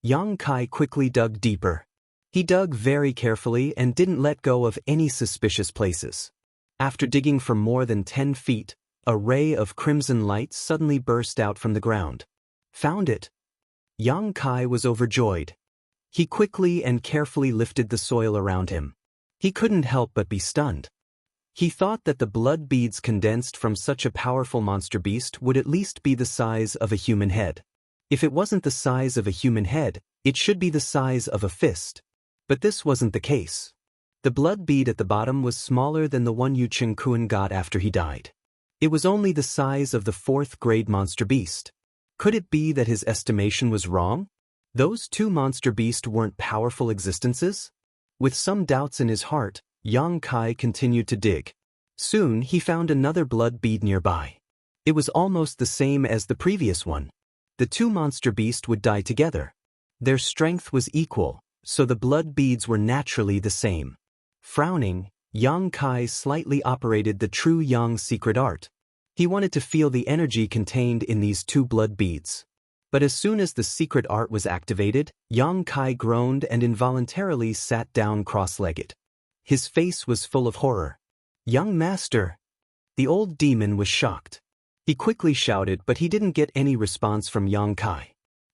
Xianxia quickly dug deeper. He dug very carefully and didn't let go of any suspicious places. After digging for more than 10 feet, a ray of crimson light suddenly burst out from the ground. Found it! Xianxia was overjoyed. He quickly and carefully lifted the soil around him. He couldn't help but be stunned. He thought that the blood beads condensed from such a powerful monster beast would at least be the size of a human head. If it wasn't the size of a human head, it should be the size of a fist. But this wasn't the case. The blood bead at the bottom was smaller than the one Yu Chengkuan got after he died. It was only the size of the 4th-grade monster beast. Could it be that his estimation was wrong? Those two monster beasts weren't powerful existences? With some doubts in his heart, Xianxia continued to dig. Soon he found another blood bead nearby. It was almost the same as the previous one. The two monster beasts would die together. Their strength was equal, so the blood beads were naturally the same. Frowning, Xianxia slightly operated the true yang secret art. He wanted to feel the energy contained in these two blood beads. But as soon as the secret art was activated, Xianxia groaned and involuntarily sat down cross-legged. His face was full of horror. "Young master!" The old demon was shocked. He quickly shouted, but he didn't get any response from Xianxia.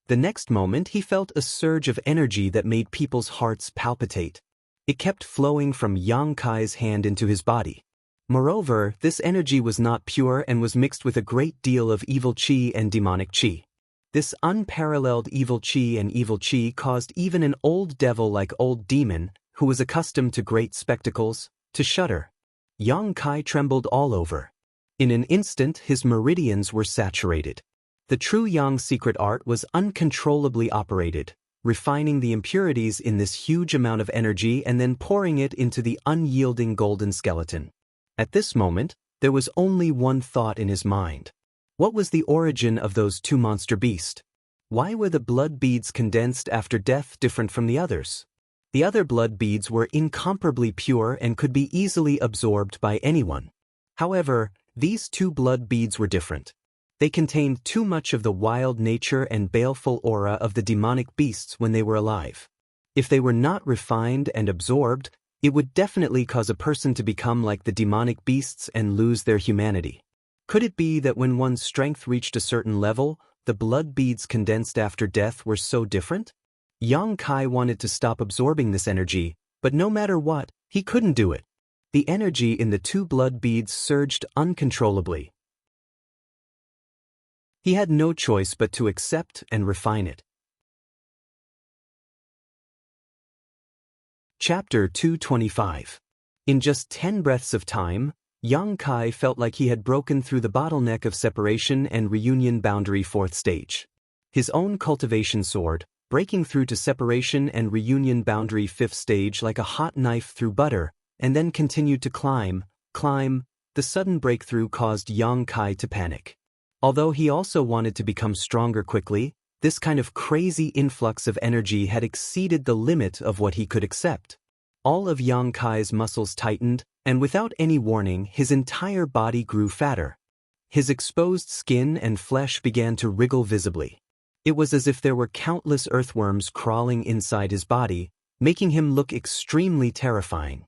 The next moment he felt a surge of energy that made people's hearts palpitate. It kept flowing from Xianxia's hand into his body. Moreover, this energy was not pure and was mixed with a great deal of evil qi and demonic qi. This unparalleled evil qi and evil qi caused even an old devil like old demon, who was accustomed to great spectacles, to shudder. Xianxia trembled all over. In an instant his meridians were saturated. The true yang secret art was uncontrollably operated, refining the impurities in this huge amount of energy and then pouring it into the unyielding golden skeleton. At this moment, there was only one thought in his mind. What was the origin of those two monster beasts? Why were the blood beads condensed after death different from the others? The other blood beads were incomparably pure and could be easily absorbed by anyone. However, these two blood beads were different. They contained too much of the wild nature and baleful aura of the demonic beasts when they were alive. If they were not refined and absorbed, it would definitely cause a person to become like the demonic beasts and lose their humanity. Could it be that when one's strength reached a certain level, the blood beads condensed after death were so different? Xianxia wanted to stop absorbing this energy, but no matter what, he couldn't do it. The energy in the two blood beads surged uncontrollably. He had no choice but to accept and refine it. Chapter 225. In just 10 breaths of time, Xianxia felt like he had broken through the bottleneck of separation and reunion boundary 4th stage. His own cultivation sword, breaking through to separation and reunion boundary 5th stage like a hot knife through butter, and then continued to climb. The sudden breakthrough caused Xianxia to panic. Although he also wanted to become stronger quickly, this kind of crazy influx of energy had exceeded the limit of what he could accept. All of Xianxia's muscles tightened, and without any warning, his entire body grew fatter. His exposed skin and flesh began to wriggle visibly. It was as if there were countless earthworms crawling inside his body, making him look extremely terrifying.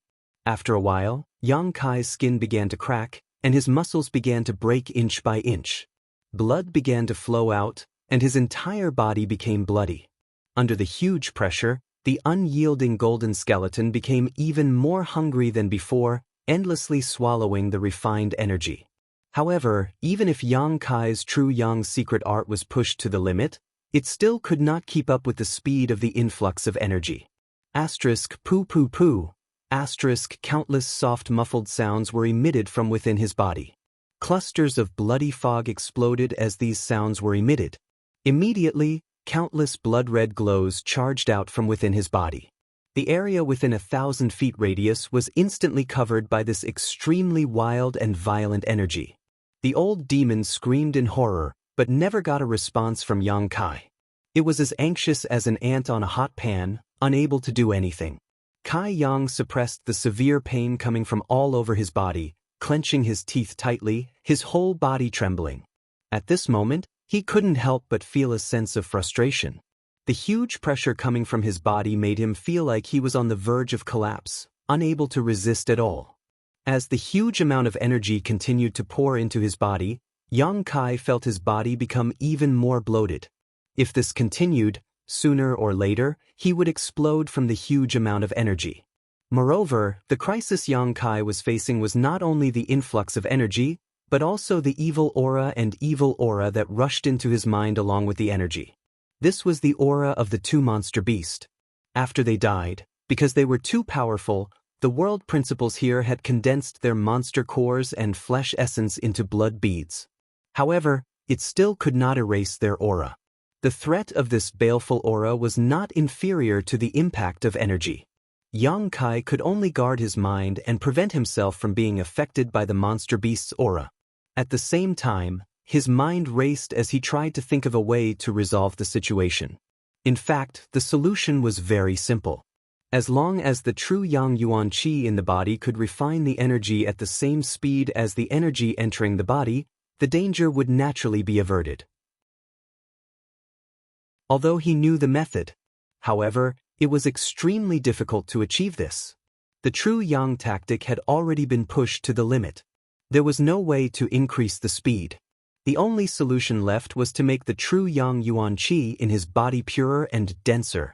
After a while, Xianxia's skin began to crack, and his muscles began to break inch by inch. Blood began to flow out, and his entire body became bloody. Under the huge pressure, the unyielding golden skeleton became even more hungry than before, endlessly swallowing the refined energy. However, even if Xianxia's true yang secret art was pushed to the limit, it still could not keep up with the speed of the influx of energy. Asterisk poo poo poo. Asterisk countless soft muffled sounds were emitted from within his body. Clusters of bloody fog exploded as these sounds were emitted. Immediately, countless blood-red glows charged out from within his body. The area within 1,000 feet radius was instantly covered by this extremely wild and violent energy. The old demon screamed in horror, but never got a response from Yang Kai. It was as anxious as an ant on a hot pan, unable to do anything. Kai Yang suppressed the severe pain coming from all over his body, clenching his teeth tightly, his whole body trembling. At this moment, he couldn't help but feel a sense of frustration. The huge pressure coming from his body made him feel like he was on the verge of collapse, unable to resist at all. As the huge amount of energy continued to pour into his body, Yang Kai felt his body become even more bloated. If this continued, sooner or later, he would explode from the huge amount of energy. Moreover, the crisis Yang Kai was facing was not only the influx of energy, but also the evil aura that rushed into his mind along with the energy. This was the aura of the two monster beasts. After they died, because they were too powerful, the world principles here had condensed their monster cores and flesh essence into blood beads. However, it still could not erase their aura. The threat of this baleful aura was not inferior to the impact of energy. Yang Kai could only guard his mind and prevent himself from being affected by the monster beast's aura. At the same time, his mind raced as he tried to think of a way to resolve the situation. In fact, the solution was very simple. As long as the true Yang Yuan Qi in the body could refine the energy at the same speed as the energy entering the body, the danger would naturally be averted. Although he knew the method, however, it was extremely difficult to achieve this. The true Yang tactic had already been pushed to the limit. There was no way to increase the speed. The only solution left was to make the true Yang Yuan Qi in his body purer and denser.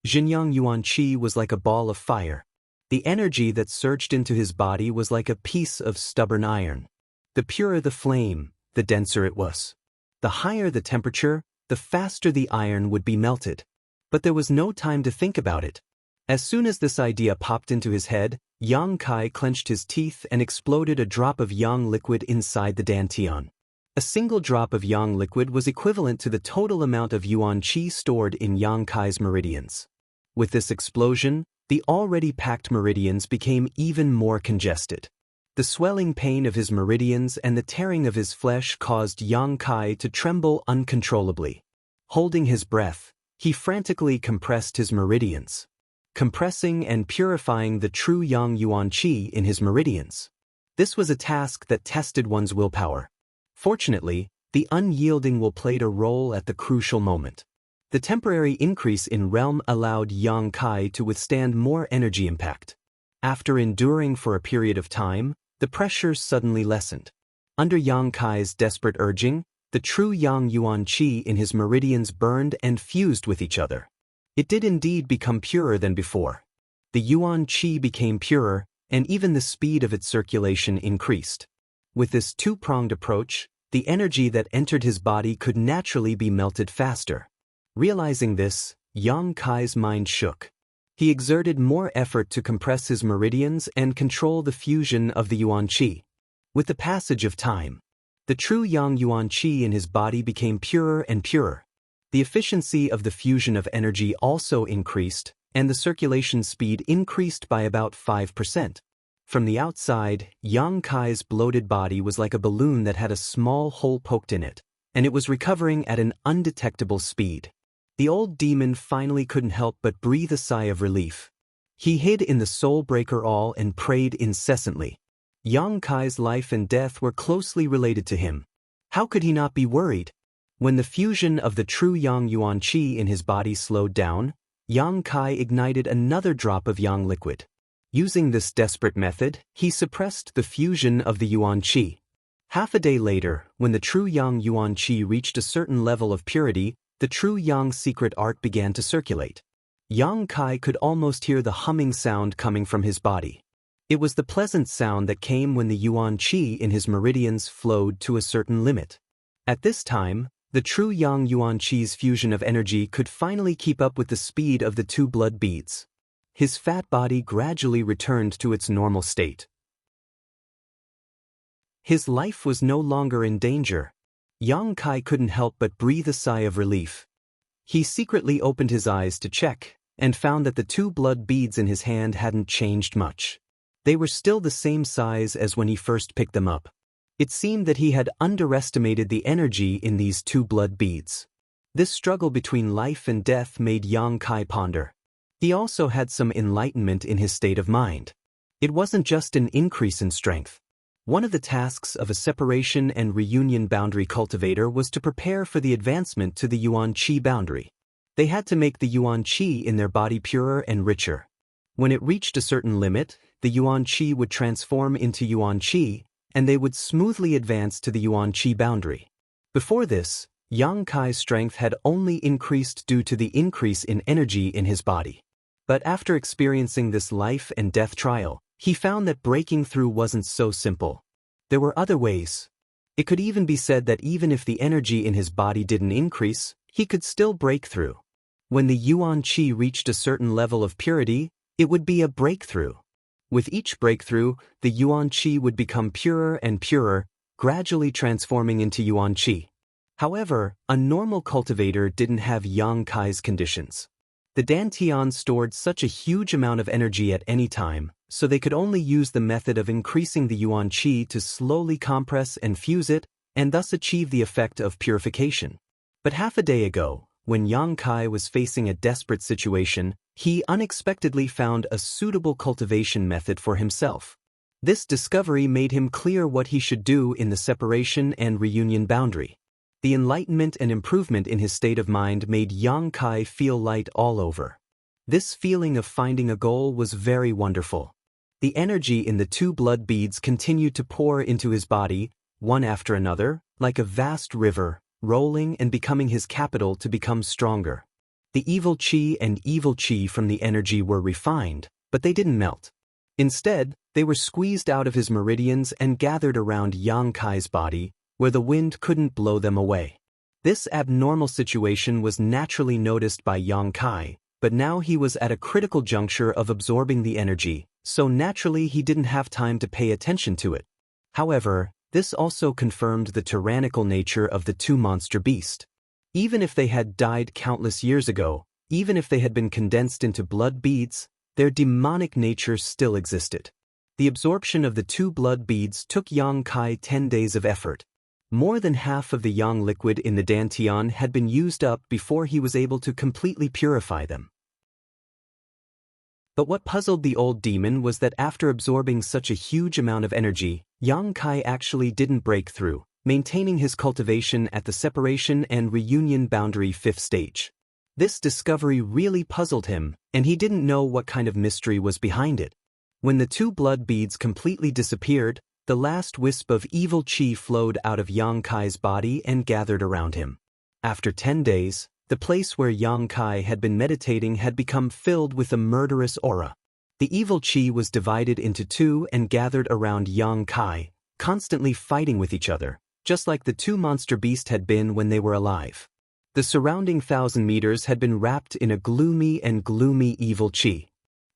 Xinjiang Yuan Qi was like a ball of fire. The energy that surged into his body was like a piece of stubborn iron. The purer the flame, the denser it was. The higher the temperature, the faster the iron would be melted. But there was no time to think about it. As soon as this idea popped into his head, Yang Kai clenched his teeth and exploded a drop of Yang liquid inside the dantian. A single drop of Yang liquid was equivalent to the total amount of Yuan Qi stored in Yang Kai's meridians. With this explosion, the already packed meridians became even more congested. The swelling pain of his meridians and the tearing of his flesh caused Yang Kai to tremble uncontrollably. Holding his breath, he frantically compressed his meridians, compressing and purifying the true Yang Yuan Qi in his meridians. This was a task that tested one's willpower. Fortunately, the unyielding will played a role at the crucial moment. The temporary increase in realm allowed Yang Kai to withstand more energy impact. After enduring for a period of time, the pressure suddenly lessened. Under Yang Kai's desperate urging, the true Yang Yuan Qi in his meridians burned and fused with each other. It did indeed become purer than before. The Yuan Qi became purer, and even the speed of its circulation increased. With this two-pronged approach, the energy that entered his body could naturally be melted faster. Realizing this, Yang Kai's mind shook. He exerted more effort to compress his meridians and control the fusion of the Yuan Qi. With the passage of time, the true Yang Yuan Qi in his body became purer and purer. The efficiency of the fusion of energy also increased, and the circulation speed increased by about 5%. From the outside, Yang Kai's bloated body was like a balloon that had a small hole poked in it, and it was recovering at an undetectable speed. The old demon finally couldn't help but breathe a sigh of relief. He hid in the Soul Breaker All and prayed incessantly. Yang Kai's life and death were closely related to him. How could he not be worried? When the fusion of the true Yang Yuan Qi in his body slowed down, Yang Kai ignited another drop of Yang liquid. Using this desperate method, he suppressed the fusion of the Yuan Qi. Half a day later, when the true Yang Yuan Qi reached a certain level of purity, the true Yang secret art began to circulate. Yang Kai could almost hear the humming sound coming from his body. It was the pleasant sound that came when the Yuan Qi in his meridians flowed to a certain limit. At this time, The true Yang Yuan Qi's fusion of energy could finally keep up with the speed of the two blood beads. His fat body gradually returned to its normal state. His life was no longer in danger. Yang Kai couldn't help but breathe a sigh of relief. He secretly opened his eyes to check, and found that the two blood beads in his hand hadn't changed much. They were still the same size as when he first picked them up. It seemed that he had underestimated the energy in these two blood beads. This struggle between life and death made Yang Kai ponder. He also had some enlightenment in his state of mind. It wasn't just an increase in strength. One of the tasks of a separation and reunion boundary cultivator was to prepare for the advancement to the Yuan Qi boundary. They had to make the Yuan Qi in their body purer and richer. When it reached a certain limit, the Yuan Qi would transform into Yuan Qi, and they would smoothly advance to the Yuan Qi boundary. Before this, Yang Kai's strength had only increased due to the increase in energy in his body. But after experiencing this life and death trial, he found that breaking through wasn't so simple. There were other ways. It could even be said that even if the energy in his body didn't increase, he could still break through. When the Yuan Qi reached a certain level of purity, it would be a breakthrough. With each breakthrough, the Yuan Qi would become purer and purer, gradually transforming into Yuan Qi. However, a normal cultivator didn't have Yang Kai's conditions. The Dantian stored such a huge amount of energy at any time, so they could only use the method of increasing the Yuan Qi to slowly compress and fuse it, and thus achieve the effect of purification. But half a day ago, when Yang Kai was facing a desperate situation, he unexpectedly found a suitable cultivation method for himself. This discovery made him clear what he should do in the separation and reunion boundary. The enlightenment and improvement in his state of mind made Yang Kai feel light all over. This feeling of finding a goal was very wonderful. The energy in the two blood beads continued to pour into his body, one after another, like a vast river, rolling and becoming his capital to become stronger. The evil qi and evil qi from the energy were refined, but they didn't melt. Instead, they were squeezed out of his meridians and gathered around Yang Kai's body, where the wind couldn't blow them away. This abnormal situation was naturally noticed by Yang Kai, but now he was at a critical juncture of absorbing the energy, so naturally he didn't have time to pay attention to it. However, this also confirmed the tyrannical nature of the two monster beasts. Even if they had died countless years ago, even if they had been condensed into blood beads, their demonic nature still existed. The absorption of the two blood beads took Yang Kai 10 days of effort. More than half of the yang liquid in the Dantian had been used up before he was able to completely purify them. But what puzzled the old demon was that after absorbing such a huge amount of energy, Yang Kai actually didn't break through, maintaining his cultivation at the separation and reunion boundary 5th stage. This discovery really puzzled him, and he didn't know what kind of mystery was behind it. When the two blood beads completely disappeared, the last wisp of evil qi flowed out of Yang Kai's body and gathered around him. After 10 days, the place where Yang Kai had been meditating had become filled with a murderous aura. The evil qi was divided into two and gathered around Yang Kai, constantly fighting with each other, just like the two monster beasts had been when they were alive. The surrounding 1,000 meters had been wrapped in a gloomy evil qi.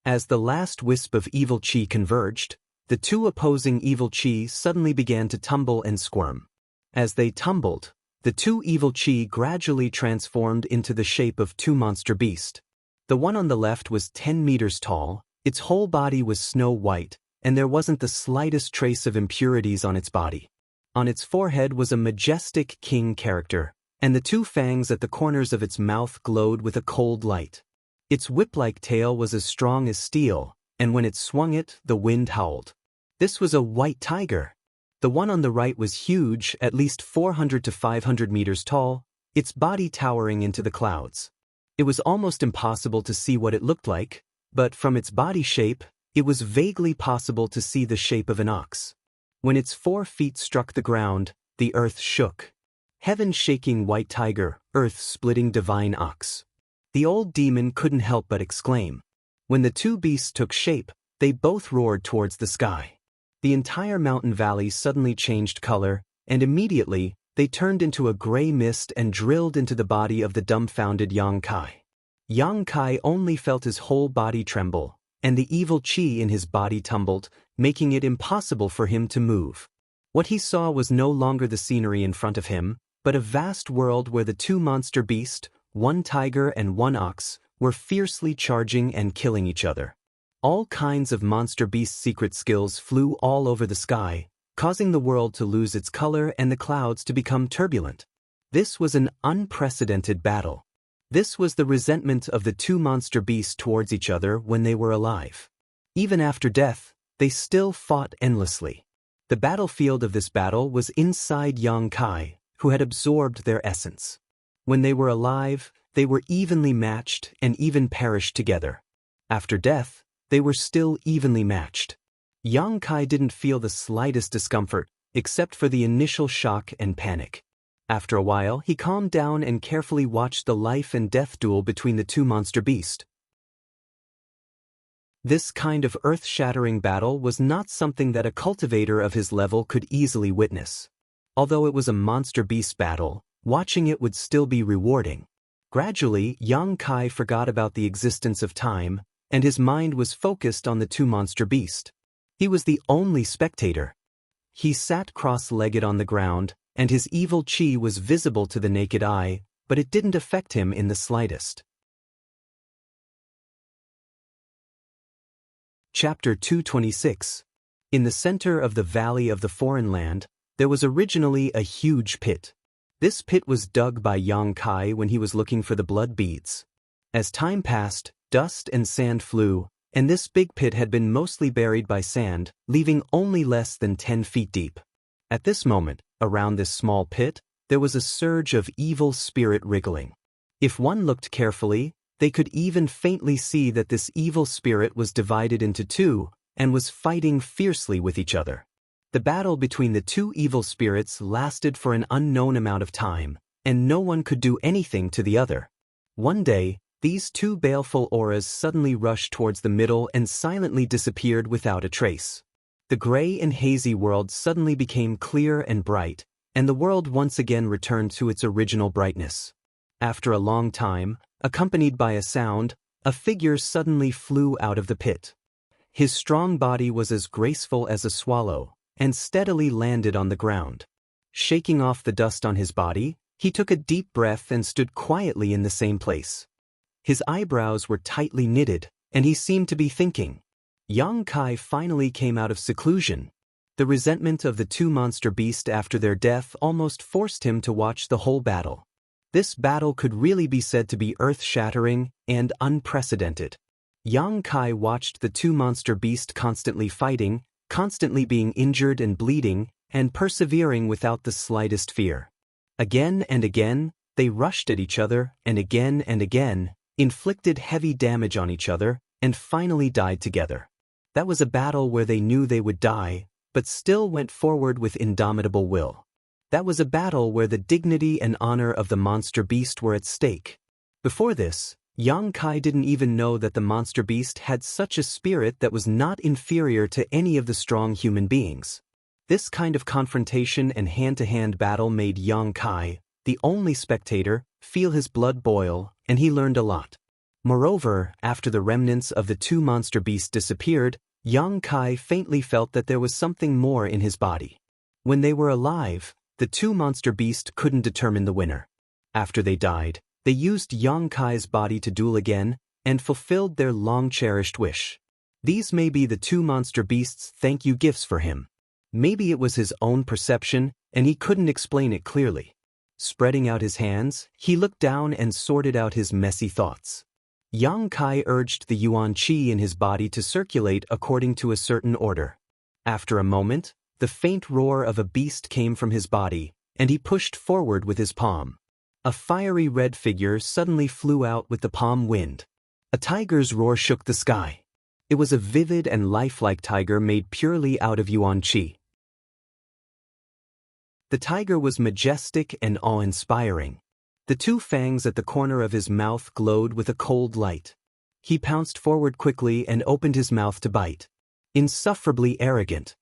As the last wisp of evil qi converged, the two opposing evil qi suddenly began to tumble and squirm. As they tumbled, the two evil qi gradually transformed into the shape of two monster beasts. The one on the left was 10 meters tall, its whole body was snow white, and there wasn't the slightest trace of impurities on its body. On its forehead was a majestic king character, and the two fangs at the corners of its mouth glowed with a cold light. Its whip-like tail was as strong as steel, and when it swung it, the wind howled. This was a white tiger. The one on the right was huge, at least 400 to 500 meters tall, its body towering into the clouds. It was almost impossible to see what it looked like, but from its body shape, it was vaguely possible to see the shape of an ox. When its 4 feet struck the ground, the earth shook. Heaven-shaking white tiger, earth-splitting divine ox. The old demon couldn't help but exclaim. When the two beasts took shape, they both roared towards the sky. The entire mountain valley suddenly changed color, and immediately, they turned into a gray mist and drilled into the body of the dumbfounded Yang Kai. Yang Kai only felt his whole body tremble, and the evil qi in his body tumbled, making it impossible for him to move. What he saw was no longer the scenery in front of him, but a vast world where the two monster beasts, one tiger and one ox, were fiercely charging and killing each other. All kinds of monster beast secret skills flew all over the sky, causing the world to lose its color and the clouds to become turbulent. This was an unprecedented battle. This was the resentment of the two monster beasts towards each other when they were alive. Even after death, they still fought endlessly. The battlefield of this battle was inside Yang Kai, who had absorbed their essence. When they were alive, they were evenly matched and even perished together. After death, they were still evenly matched. Yang Kai didn't feel the slightest discomfort, except for the initial shock and panic. After a while, he calmed down and carefully watched the life and death duel between the two monster beasts. This kind of earth-shattering battle was not something that a cultivator of his level could easily witness. Although it was a monster beast battle, watching it would still be rewarding. Gradually, Yang Kai forgot about the existence of time, and his mind was focused on the two monster beasts. He was the only spectator. He sat cross-legged on the ground, and his evil qi was visible to the naked eye, but it didn't affect him in the slightest. Chapter 226. In the center of the Valley of the Foreign Land, there was originally a huge pit. This pit was dug by Yang Kai when he was looking for the blood beads. As time passed, dust and sand flew, and this big pit had been mostly buried by sand, leaving only less than 10 feet deep. At this moment, around this small pit, there was a surge of evil spirit wriggling. If one looked carefully, they could even faintly see that this evil spirit was divided into two and was fighting fiercely with each other. The battle between the two evil spirits lasted for an unknown amount of time, and no one could do anything to the other. One day, these two baleful auras suddenly rushed towards the middle and silently disappeared without a trace. The gray and hazy world suddenly became clear and bright, and the world once again returned to its original brightness. After a long time, accompanied by a sound, a figure suddenly flew out of the pit. His strong body was as graceful as a swallow, and steadily landed on the ground. Shaking off the dust on his body, he took a deep breath and stood quietly in the same place. His eyebrows were tightly knitted, and he seemed to be thinking. Yang Kai finally came out of seclusion. The resentment of the two monster beasts after their death almost forced him to watch the whole battle. This battle could really be said to be earth-shattering and unprecedented. Yang Kai watched the two monster beasts constantly fighting, constantly being injured and bleeding, and persevering without the slightest fear. Again and again, they rushed at each other, and again, inflicted heavy damage on each other, and finally died together. That was a battle where they knew they would die, but still went forward with indomitable will. That was a battle where the dignity and honor of the monster beast were at stake. Before this, Yang Kai didn't even know that the monster beast had such a spirit that was not inferior to any of the strong human beings. This kind of confrontation and hand-to-hand battle made Yang Kai, the only spectator, feel his blood boil, and he learned a lot. Moreover, after the remnants of the two monster beasts disappeared, Yang Kai faintly felt that there was something more in his body. When they were alive, the two monster beasts couldn't determine the winner. After they died, they used Yang Kai's body to duel again, and fulfilled their long-cherished wish. These may be the two monster beasts' thank-you gifts for him. Maybe it was his own perception, and he couldn't explain it clearly. Spreading out his hands, he looked down and sorted out his messy thoughts. Yang Kai urged the yuan qi in his body to circulate according to a certain order. After a moment, the faint roar of a beast came from his body, and he pushed forward with his palm. A fiery red figure suddenly flew out with the palm wind. A tiger's roar shook the sky. It was a vivid and lifelike tiger made purely out of yuan qi. The tiger was majestic and awe-inspiring. The two fangs at the corner of his mouth glowed with a cold light. He pounced forward quickly and opened his mouth to bite. Insufferably arrogant.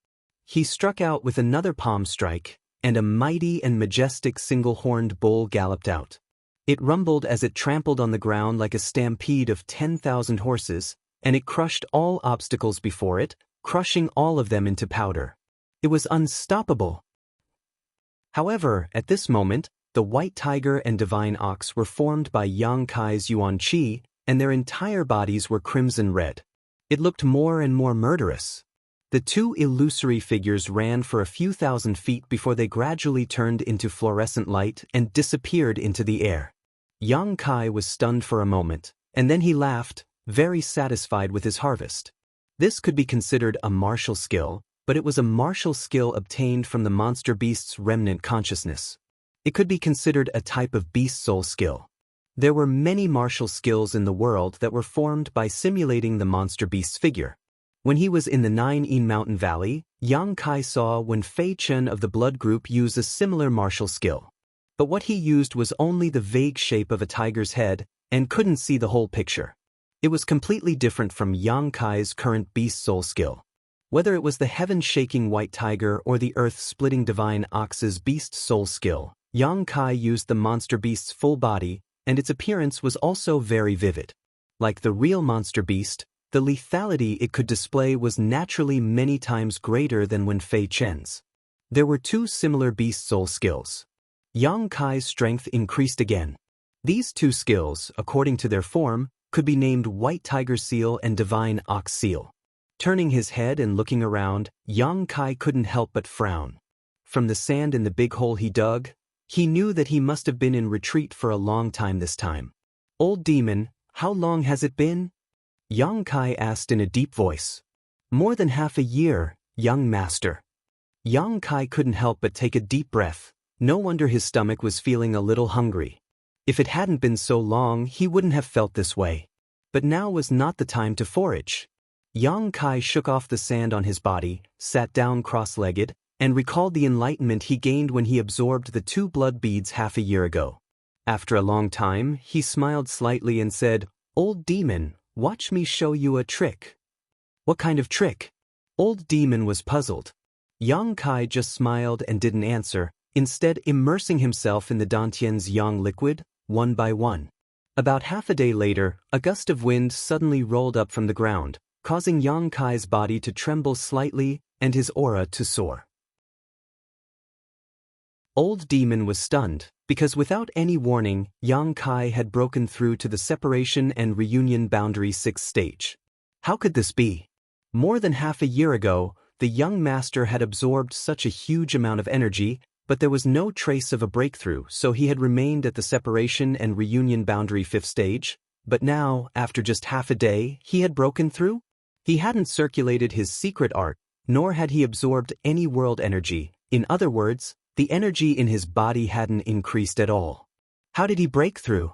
He struck out with another palm strike, and a mighty and majestic single-horned bull galloped out. It rumbled as it trampled on the ground like a stampede of 10,000 horses, and it crushed all obstacles before it, crushing all of them into powder. It was unstoppable. However, at this moment, the white tiger and divine ox were formed by Yang Kai's Yuan Qi, and their entire bodies were crimson red. It looked more and more murderous. The two illusory figures ran for a few thousand feet before they gradually turned into fluorescent light and disappeared into the air. Yang Kai was stunned for a moment, and then he laughed, very satisfied with his harvest. This could be considered a martial skill, but it was a martial skill obtained from the monster beast's remnant consciousness. It could be considered a type of beast soul skill. There were many martial skills in the world that were formed by simulating the monster beast's figure. When he was in the Nine Yin Mountain Valley, Yang Kai saw Wen Fei Chen of the blood group use a similar martial skill. But what he used was only the vague shape of a tiger's head and couldn't see the whole picture. It was completely different from Yang Kai's current beast soul skill. Whether it was the heaven-shaking white tiger or the earth-splitting divine ox's beast soul skill, Yang Kai used the monster beast's full body, and its appearance was also very vivid. Like the real monster beast, the lethality it could display was naturally many times greater than Wen Fei Chen's. There were two similar beast soul skills. Yang Kai's strength increased again. These two skills, according to their form, could be named White Tiger Seal and Divine Ox Seal. Turning his head and looking around, Yang Kai couldn't help but frown. From the sand in the big hole he dug, he knew that he must have been in retreat for a long time this time. "Old demon, how long has it been?" Yang Kai asked in a deep voice. "More than half a year, young master." Yang Kai couldn't help but take a deep breath. No wonder his stomach was feeling a little hungry. If it hadn't been so long, he wouldn't have felt this way. But now was not the time to forage. Yang Kai shook off the sand on his body, sat down cross-legged, and recalled the enlightenment he gained when he absorbed the 2 blood beads half a year ago. After a long time, he smiled slightly and said, "Old demon, watch me show you a trick." "What kind of trick?" Old demon was puzzled. Yang Kai just smiled and didn't answer, instead immersing himself in the Dantian's yang liquid, one by one. About half a day later, a gust of wind suddenly rolled up from the ground, causing Yang Kai's body to tremble slightly and his aura to soar. Old demon was stunned, because without any warning, Yang Kai had broken through to the separation and reunion boundary 6th stage. How could this be? More than half a year ago, the young master had absorbed such a huge amount of energy, but there was no trace of a breakthrough, so he had remained at the separation and reunion boundary 5th stage. But now, after just half a day, he had broken through? He hadn't circulated his secret art, nor had he absorbed any world energy. In other words, the energy in his body hadn't increased at all. How did he break through?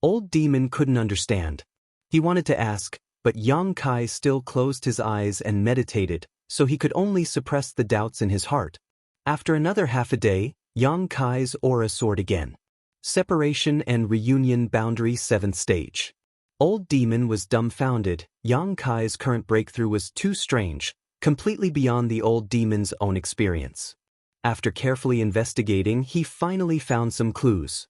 Old demon couldn't understand. He wanted to ask, but Yang Kai still closed his eyes and meditated, so he could only suppress the doubts in his heart. After another half a day, Yang Kai's aura soared again. Separation and reunion boundary 7th stage. Old demon was dumbfounded. Yang Kai's current breakthrough was too strange, completely beyond the old demon's own experience. After carefully investigating, he finally found some clues.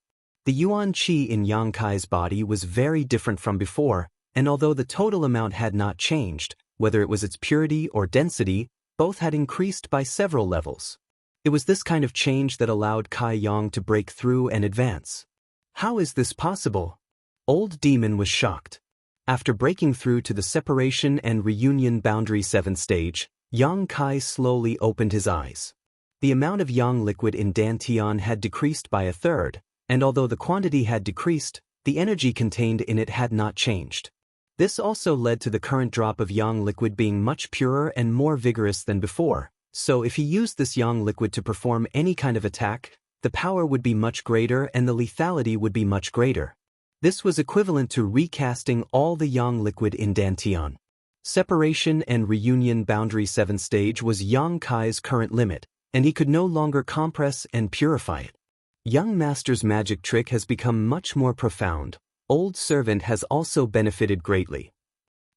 The Yuan Qi in Yang Kai's body was very different from before, and although the total amount had not changed, whether it was its purity or density, both had increased by several levels. It was this kind of change that allowed Kai Yang to break through and advance. How is this possible? Old demon was shocked. After breaking through to the separation and reunion boundary 7th stage, Yang Kai slowly opened his eyes. The amount of yang liquid in Dantian had decreased by 1/3, and although the quantity had decreased, the energy contained in it had not changed. This also led to the current drop of yang liquid being much purer and more vigorous than before, so if he used this yang liquid to perform any kind of attack, the power would be much greater and the lethality would be much greater. This was equivalent to recasting all the yang liquid in Dantian. Separation and reunion boundary 7th stage was Yang Kai's current limit, and he could no longer compress and purify it. Young master's magic trick has become much more profound. Old servant has also benefited greatly.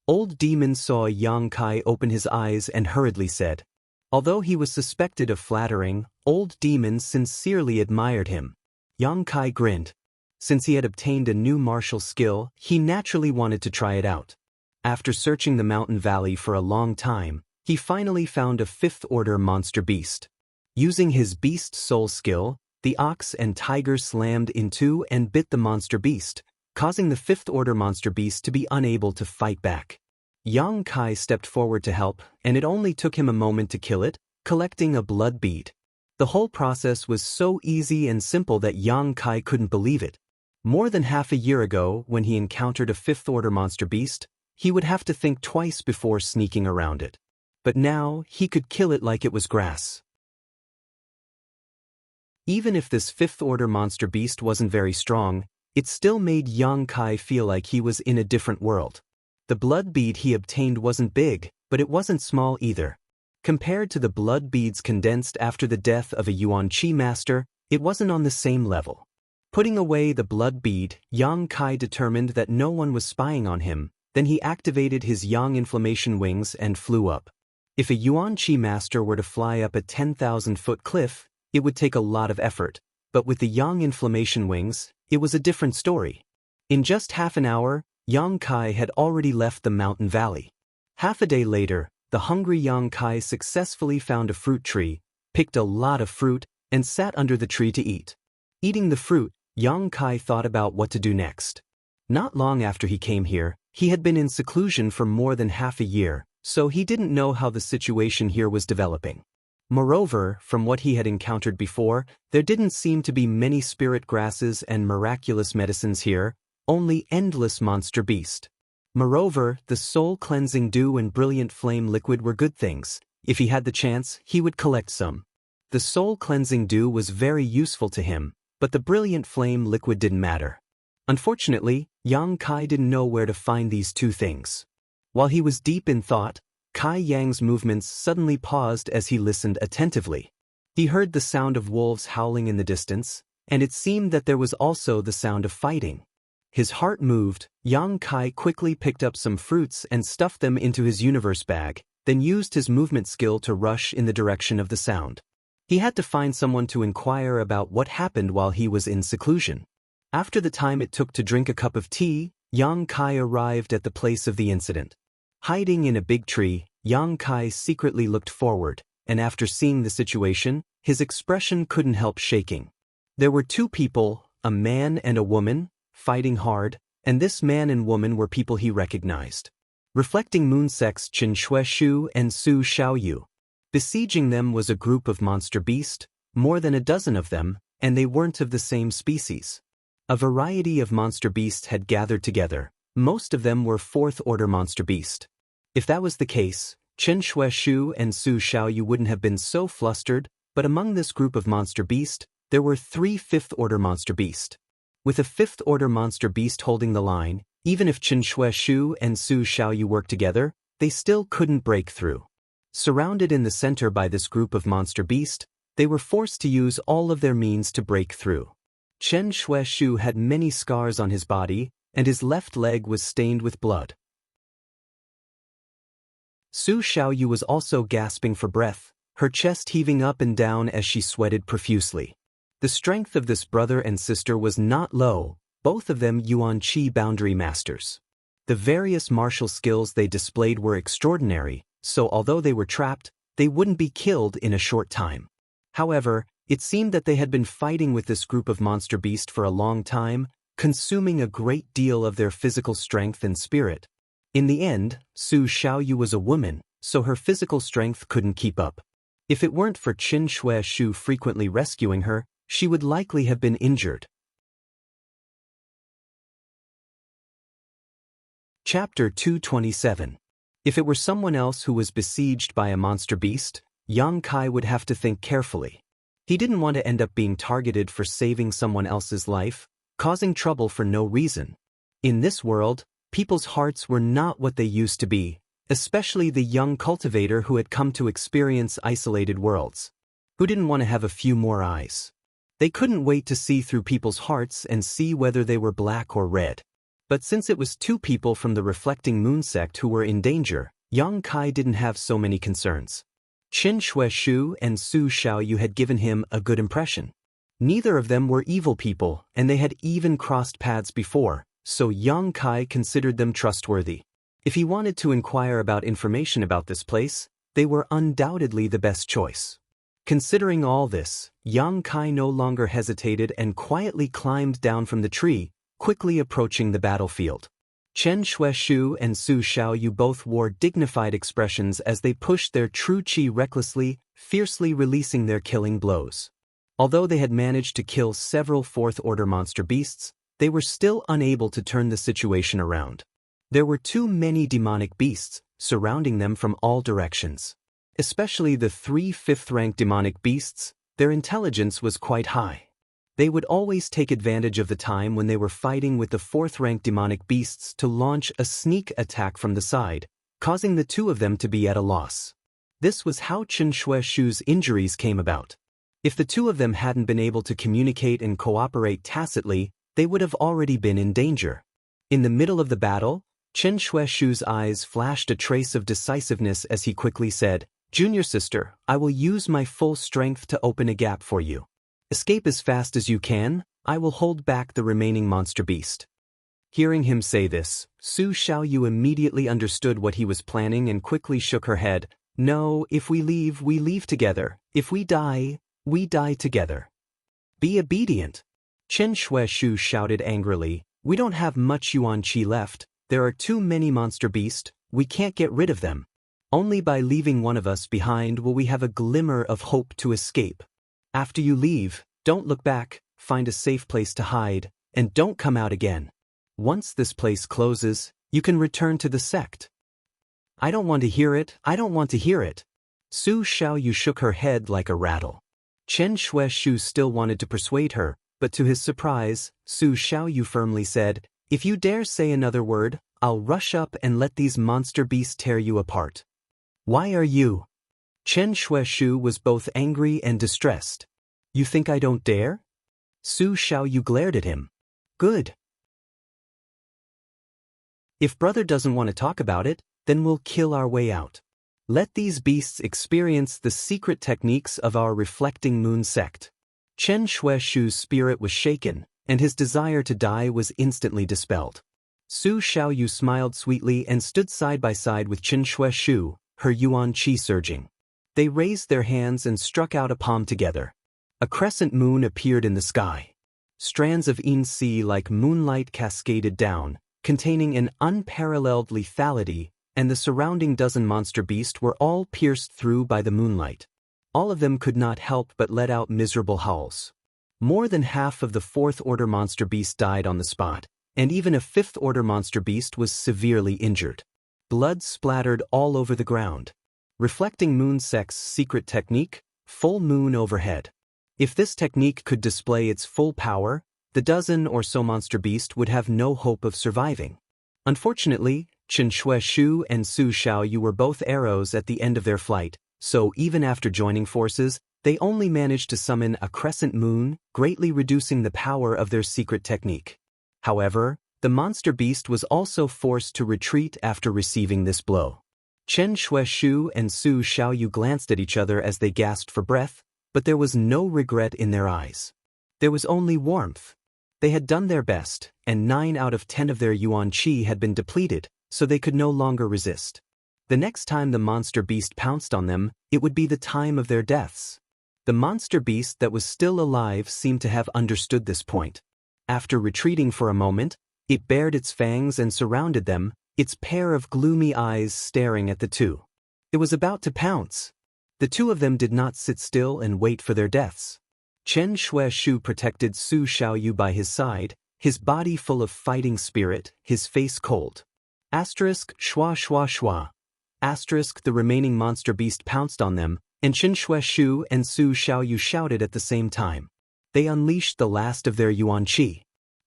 Old demon saw Yang Kai open his eyes and hurriedly said, Although he was suspected of flattering, old demons sincerely admired him. Xianxia grinned. Since he had obtained a new martial skill, he naturally wanted to try it out. After searching the mountain valley for a long time, he finally found a fifth-order monster beast. Using his beast soul skill, the ox and tiger slammed into and bit the monster beast, causing the fifth-order monster beast to be unable to fight back. Xianxia stepped forward to help, and it only took him a moment to kill it, collecting a blood bead. The whole process was so easy and simple that Xianxia couldn't believe it. More than half a year ago, when he encountered a fifth-order monster beast, he would have to think twice before sneaking around it. But now, he could kill it like it was grass. Even if this fifth-order monster beast wasn't very strong, it still made Xianxia feel like he was in a different world. The blood bead he obtained wasn't big, but it wasn't small either. Compared to the blood beads condensed after the death of a Yuan-Chi master, it wasn't on the same level. Putting away the blood bead, Xianxia determined that no one was spying on him. Then he activated his Yang inflammation wings and flew up. If a Yuan-Chi master were to fly up a 10,000-foot cliff, it would take a lot of effort, but with the Yang inflammation wings, it was a different story. In just half an hour, Xianxia had already left the mountain valley. Half a day later, the hungry Xianxia successfully found a fruit tree, picked a lot of fruit, and sat under the tree to eat. Eating the fruit, Xianxia thought about what to do next. Not long after he came here, he had been in seclusion for more than half a year, so he didn't know how the situation here was developing. Moreover, from what he had encountered before, there didn't seem to be many spirit grasses and miraculous medicines here, only endless monster beast. Moreover, the soul-cleansing dew and brilliant flame liquid were good things. If he had the chance, he would collect some. The soul-cleansing dew was very useful to him, but the brilliant flame liquid didn't matter. Unfortunately, Xianxia didn't know where to find these two things. While he was deep in thought, Kai Yang's movements suddenly paused as he listened attentively. He heard the sound of wolves howling in the distance, and it seemed that there was also the sound of fighting. His heart moved. Xianxia quickly picked up some fruits and stuffed them into his universe bag, then used his movement skill to rush in the direction of the sound. He had to find someone to inquire about what happened while he was in seclusion. After the time it took to drink a cup of tea, Xianxia arrived at the place of the incident. Hiding in a big tree, Xianxia secretly looked forward, and after seeing the situation, his expression couldn't help shaking. There were two people, a man and a woman, fighting hard, and this man and woman were people he recognized. Reflecting moon sects Qin Shueshu and Su Xiaoyu. Besieging them was a group of monster beast, more than a dozen of them, and they weren't of the same species. A variety of monster beasts had gathered together. Most of them were fourth-order monster beast. If that was the case, Qin Shueshu and Su Xiaoyu wouldn't have been so flustered, but among this group of monster beast, there were 3 fifth-order monster beast. With a fifth-order monster beast holding the line, even if Qin Shueshu and Su Xiaoyu worked together, they still couldn't break through. Surrounded in the center by this group of monster beast, they were forced to use all of their means to break through. Qin Shueshu had many scars on his body, and his left leg was stained with blood. Su Xiaoyu was also gasping for breath, her chest heaving up and down as she sweated profusely. The strength of this brother and sister was not low, both of them Yuan-Chi boundary masters. The various martial skills they displayed were extraordinary, so although they were trapped, they wouldn't be killed in a short time. However, it seemed that they had been fighting with this group of monster beast for a long time, consuming a great deal of their physical strength and spirit. In the end, Su Xiaoyu was a woman, so her physical strength couldn't keep up. If it weren't for Qin Shueshu frequently rescuing her, she would likely have been injured. Chapter 227. If it were someone else who was besieged by a monster beast, Xianxia would have to think carefully. He didn't want to end up being targeted for saving someone else's life, causing trouble for no reason. In this world, people's hearts were not what they used to be, especially the young cultivator who had come to experience isolated worlds. Who didn't want to have a few more eyes? They couldn't wait to see through people's hearts and see whether they were black or red. But since it was 2 people from the reflecting moon sect who were in danger, Xianxia didn't have so many concerns. Qin Shueshu and Su Xiaoyu had given him a good impression. Neither of them were evil people, and they had even crossed paths before, so Yang Kai considered them trustworthy. If he wanted to inquire about information about this place, they were undoubtedly the best choice. Considering all this, Yang Kai no longer hesitated and quietly climbed down from the tree, quickly approaching the battlefield. Chen Shueshu and Su Xiaoyu both wore dignified expressions as they pushed their true qi recklessly, fiercely releasing their killing blows. Although they had managed to kill several fourth-order monster beasts, they were still unable to turn the situation around. There were too many demonic beasts surrounding them from all directions. Especially the 3 fifth-rank demonic beasts, their intelligence was quite high. They would always take advantage of the time when they were fighting with the 4th-rank demonic beasts to launch a sneak attack from the side, causing the two of them to be at a loss. This was how Qin Shueshu's injuries came about. If the two of them hadn't been able to communicate and cooperate tacitly, they would have already been in danger. In the middle of the battle, Qin Shueshu's eyes flashed a trace of decisiveness as he quickly said, "Junior sister, I will use my full strength to open a gap for you. Escape as fast as you can, I will hold back the remaining monster beast." Hearing him say this, Su Xiaoyu immediately understood what he was planning and quickly shook her head. "No, if we leave together. If we die together. Be obedient." Qin Shueshu shouted angrily, "We don't have much Yuan Qi left, there are too many monster beasts, we can't get rid of them. Only by leaving one of us behind will we have a glimmer of hope to escape. After you leave, don't look back, find a safe place to hide, and don't come out again. Once this place closes, you can return to the sect." "I don't want to hear it, I don't want to hear it." Su Xiaoyu shook her head like a rattle. Chen Shueshu still wanted to persuade her, but to his surprise, Su Xiaoyu firmly said, "If you dare say another word, I'll rush up and let these monster beasts tear you apart." "Why are you?" Chen Shueshu was both angry and distressed. "You think I don't dare?" Su Xiaoyu glared at him. "Good. If brother doesn't want to talk about it, then we'll kill our way out. Let these beasts experience the secret techniques of our reflecting moon sect." Chen Shueshu's spirit was shaken, and his desire to die was instantly dispelled. Su Xiaoyu smiled sweetly and stood side by side with Chen Shueshu, her Yuan Qi surging. They raised their hands and struck out a palm together. A crescent moon appeared in the sky. Strands of yin si like moonlight cascaded down, containing an unparalleled lethality, and the surrounding dozen monster beasts were all pierced through by the moonlight. All of them could not help but let out miserable howls. More than half of the 4th-order monster beast died on the spot, and even a 5th-order monster beast was severely injured. Blood splattered all over the ground. Reflecting moon sect's secret technique, full moon overhead. If this technique could display its full power, the dozen or so monster beast would have no hope of surviving. Unfortunately, Qin Shueshu and Su Xiaoyu were both arrows at the end of their flight, so even after joining forces, they only managed to summon a crescent moon, greatly reducing the power of their secret technique. However, the monster beast was also forced to retreat after receiving this blow. Chen Shueshu and Su Xiaoyu glanced at each other as they gasped for breath, but there was no regret in their eyes. There was only warmth. They had done their best, and 9 out of 10 of their Yuan Qi had been depleted, so they could no longer resist. The next time the monster beast pounced on them, it would be the time of their deaths. The monster beast that was still alive seemed to have understood this point. After retreating for a moment, it bared its fangs and surrounded them, its pair of gloomy eyes staring at the two. It was about to pounce. The two of them did not sit still and wait for their deaths. Chen Shueshu protected Su Xiaoyu by his side, his body full of fighting spirit, his face cold. Asterisk schwa schwa schwa. Asterisk the remaining monster beast pounced on them, and Chen Shueshu and Su Xiaoyu shouted at the same time. They unleashed the last of their Yuan Qi.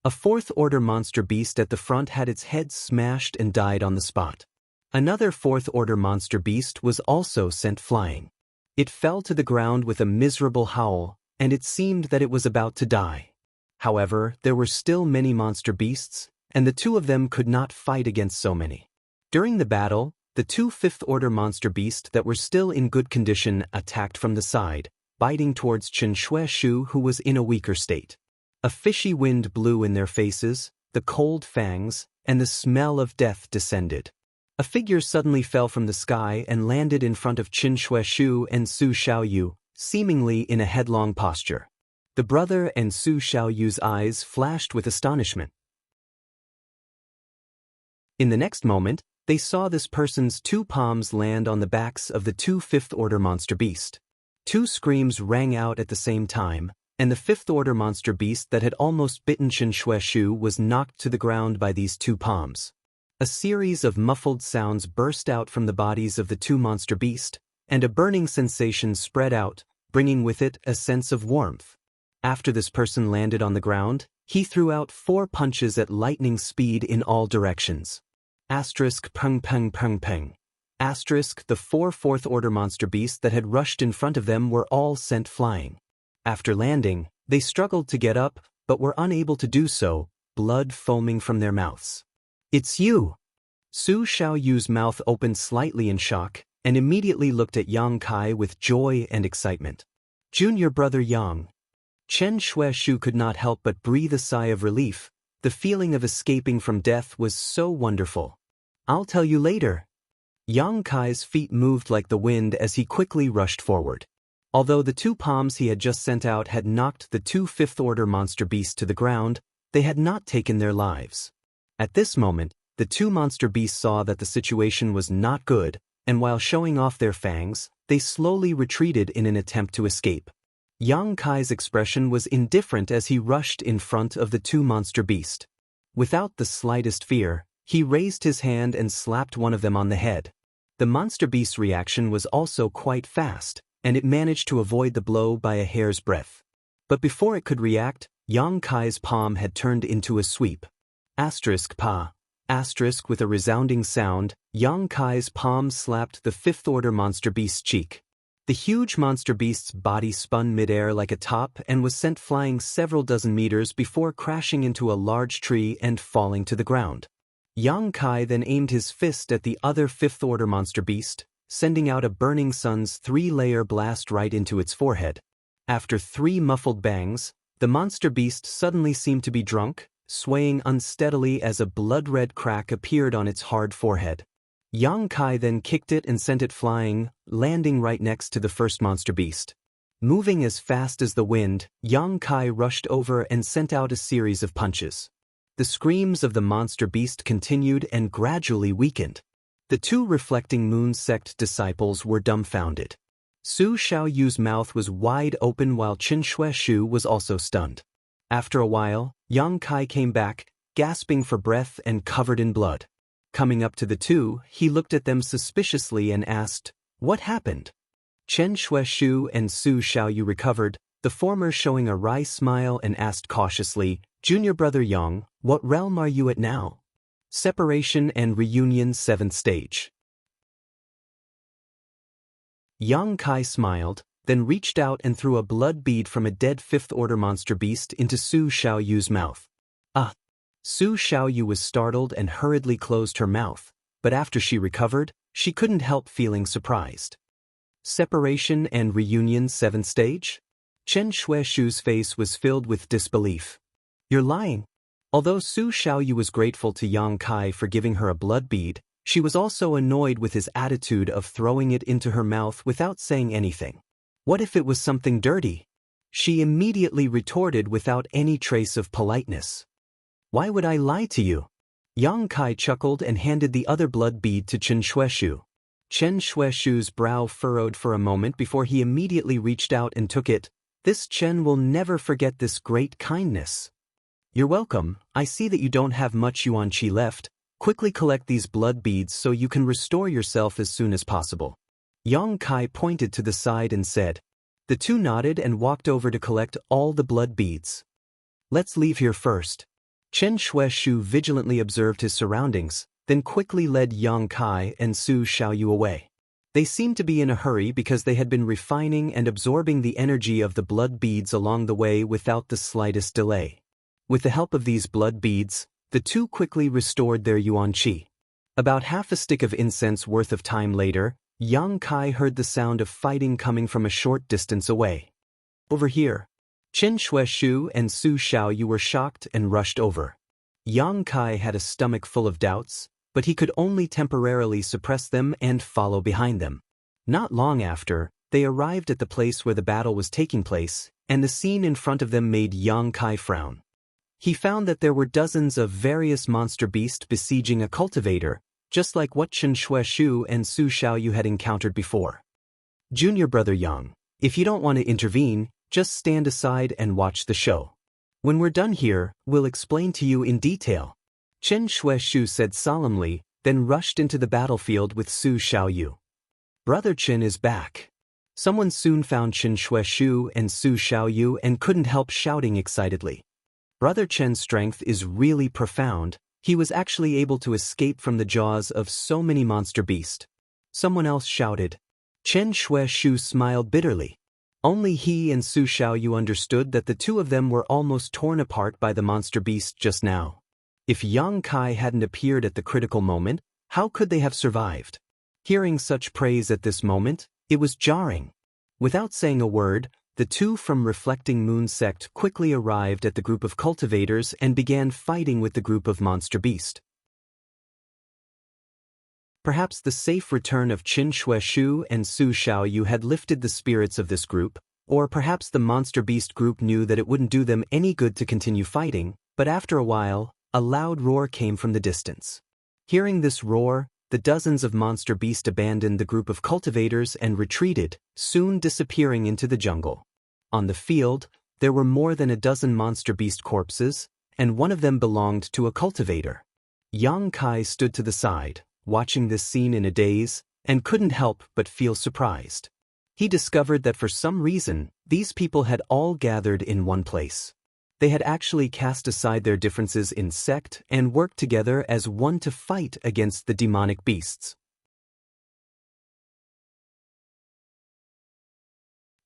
A 4th-order monster beast at the front had its head smashed and died on the spot. Another 4th-order monster beast was also sent flying. It fell to the ground with a miserable howl, and it seemed that it was about to die. However, there were still many monster beasts, and the two of them could not fight against so many. During the battle, the two fifth-order monster beasts that were still in good condition attacked from the side, biting towards Chen Shueshu, who was in a weaker state. A fishy wind blew in their faces, the cold fangs, and the smell of death descended. A figure suddenly fell from the sky and landed in front of Chen Shueshu and Su Xiaoyu, seemingly in a headlong posture. The brother and Su Xiaoyu's eyes flashed with astonishment. In the next moment, they saw this person's two palms land on the backs of the two fifth-order monster beasts. Two screams rang out at the same time, and the fifth-order monster beast that had almost bitten Chen Shueshu was knocked to the ground by these two palms. A series of muffled sounds burst out from the bodies of the two monster beasts, and a burning sensation spread out, bringing with it a sense of warmth. After this person landed on the ground, he threw out 4 punches at lightning speed in all directions. Asterisk peng peng peng peng. Asterisk the 4 fourth-order monster beasts that had rushed in front of them were all sent flying. After landing, they struggled to get up, but were unable to do so, blood foaming from their mouths. "It's you!" Su Xiaoyu's mouth opened slightly in shock, and immediately looked at Yang Kai with joy and excitement. "Junior brother Yang." Chen Shueshu could not help but breathe a sigh of relief. The feeling of escaping from death was so wonderful. "I'll tell you later." Yang Kai's feet moved like the wind as he quickly rushed forward. Although the 2 palms he had just sent out had knocked the 2 fifth-order monster beasts to the ground, they had not taken their lives. At this moment, the 2 monster beasts saw that the situation was not good, and while showing off their fangs, they slowly retreated in an attempt to escape. Yang Kai's expression was indifferent as he rushed in front of the 2 monster beasts. Without the slightest fear, he raised his hand and slapped one of them on the head. The monster beast's reaction was also quite fast, and it managed to avoid the blow by a hair's breadth. But before it could react, Yang Kai's palm had turned into a sweep. Asterisk pa. Asterisk with a resounding sound, Yang Kai's palm slapped the fifth-order monster beast's cheek. The huge monster beast's body spun midair like a top and was sent flying several dozen meters before crashing into a large tree and falling to the ground. Yang Kai then aimed his fist at the other fifth-order monster beast, sending out a burning sun's 3-layer blast right into its forehead. After 3 muffled bangs, the monster beast suddenly seemed to be drunk, swaying unsteadily as a blood-red crack appeared on its hard forehead. Yang Kai then kicked it and sent it flying, landing right next to the first monster beast. Moving as fast as the wind, Yang Kai rushed over and sent out a series of punches. The screams of the monster beast continued and gradually weakened. The 2 reflecting moon sect disciples were dumbfounded. Su Xiaoyu's mouth was wide open while Chen Shueshu was also stunned. After a while, Yang Kai came back, gasping for breath and covered in blood. Coming up to the 2, he looked at them suspiciously and asked, "What happened?" Chen Shueshu and Su Xiaoyu recovered, the former showing a wry smile and asked cautiously, "Junior brother Yang, what realm are you at now?" Separation and Reunion 7th Stage. Yang Kai smiled, then reached out and threw a blood bead from a dead fifth-order monster beast into Su Xiaoyu's mouth. "Ah!" Su Xiaoyu was startled and hurriedly closed her mouth, but after she recovered, she couldn't help feeling surprised. Separation and Reunion 7th Stage? Chen Shueshu's face was filled with disbelief. "You're lying." Although Su Xiaoyu was grateful to Yang Kai for giving her a blood bead, she was also annoyed with his attitude of throwing it into her mouth without saying anything. What if it was something dirty? She immediately retorted without any trace of politeness. "Why would I lie to you?" Yang Kai chuckled and handed the other blood bead to Chen Shueshu. Chen Shueshu's brow furrowed for a moment before he immediately reached out and took it. "This Chen will never forget this great kindness." "You're welcome. I see that you don't have much yuan qi left. Quickly collect these blood beads so you can restore yourself as soon as possible." Yang Kai pointed to the side and said. The 2 nodded and walked over to collect all the blood beads. "Let's leave here first." Chen Shueshu vigilantly observed his surroundings, then quickly led Yang Kai and Su Xiaoyu away. They seemed to be in a hurry because they had been refining and absorbing the energy of the blood beads along the way without the slightest delay. With the help of these blood beads, the 2 quickly restored their yuan qi. About half a stick of incense worth of time later, Yang Kai heard the sound of fighting coming from a short distance away. Over here. Qin Shueshu and Su Xiaoyu were shocked and rushed over. Yang Kai had a stomach full of doubts, but he could only temporarily suppress them and follow behind them. Not long after, they arrived at the place where the battle was taking place, and the scene in front of them made Yang Kai frown. He found that there were dozens of various monster beasts besieging a cultivator, just like what Qin Shueshu and Su Xiaoyu had encountered before. Junior brother Yang, if you don't want to intervene, just stand aside and watch the show. When we're done here, we'll explain to you in detail. Qin Shueshu said solemnly, then rushed into the battlefield with Su Xiaoyu. Brother Qin is back. Someone soon found Qin Shueshu and Su Xiaoyu and couldn't help shouting excitedly. Brother Chen's strength is really profound. He was actually able to escape from the jaws of so many monster beasts. Someone else shouted. Qin Shueshu smiled bitterly. Only he and Su Xiaoyu understood that the two of them were almost torn apart by the monster beast just now. If Yang Kai hadn't appeared at the critical moment, how could they have survived? Hearing such praise at this moment, it was jarring. Without saying a word, the two from Reflecting Moon sect quickly arrived at the group of cultivators and began fighting with the group of monster beast. Perhaps the safe return of Qin Shueshu and Su Xiaoyu had lifted the spirits of this group, or perhaps the monster beast group knew that it wouldn't do them any good to continue fighting, but after a while, a loud roar came from the distance. Hearing this roar, the dozens of monster beast abandoned the group of cultivators and retreated, soon disappearing into the jungle. On the field, there were more than a dozen monster beast corpses, and one of them belonged to a cultivator. Yang Kai stood to the side, watching this scene in a daze, and couldn't help but feel surprised. He discovered that for some reason, these people had all gathered in one place. They had actually cast aside their differences in sect and worked together as one to fight against the demonic beasts.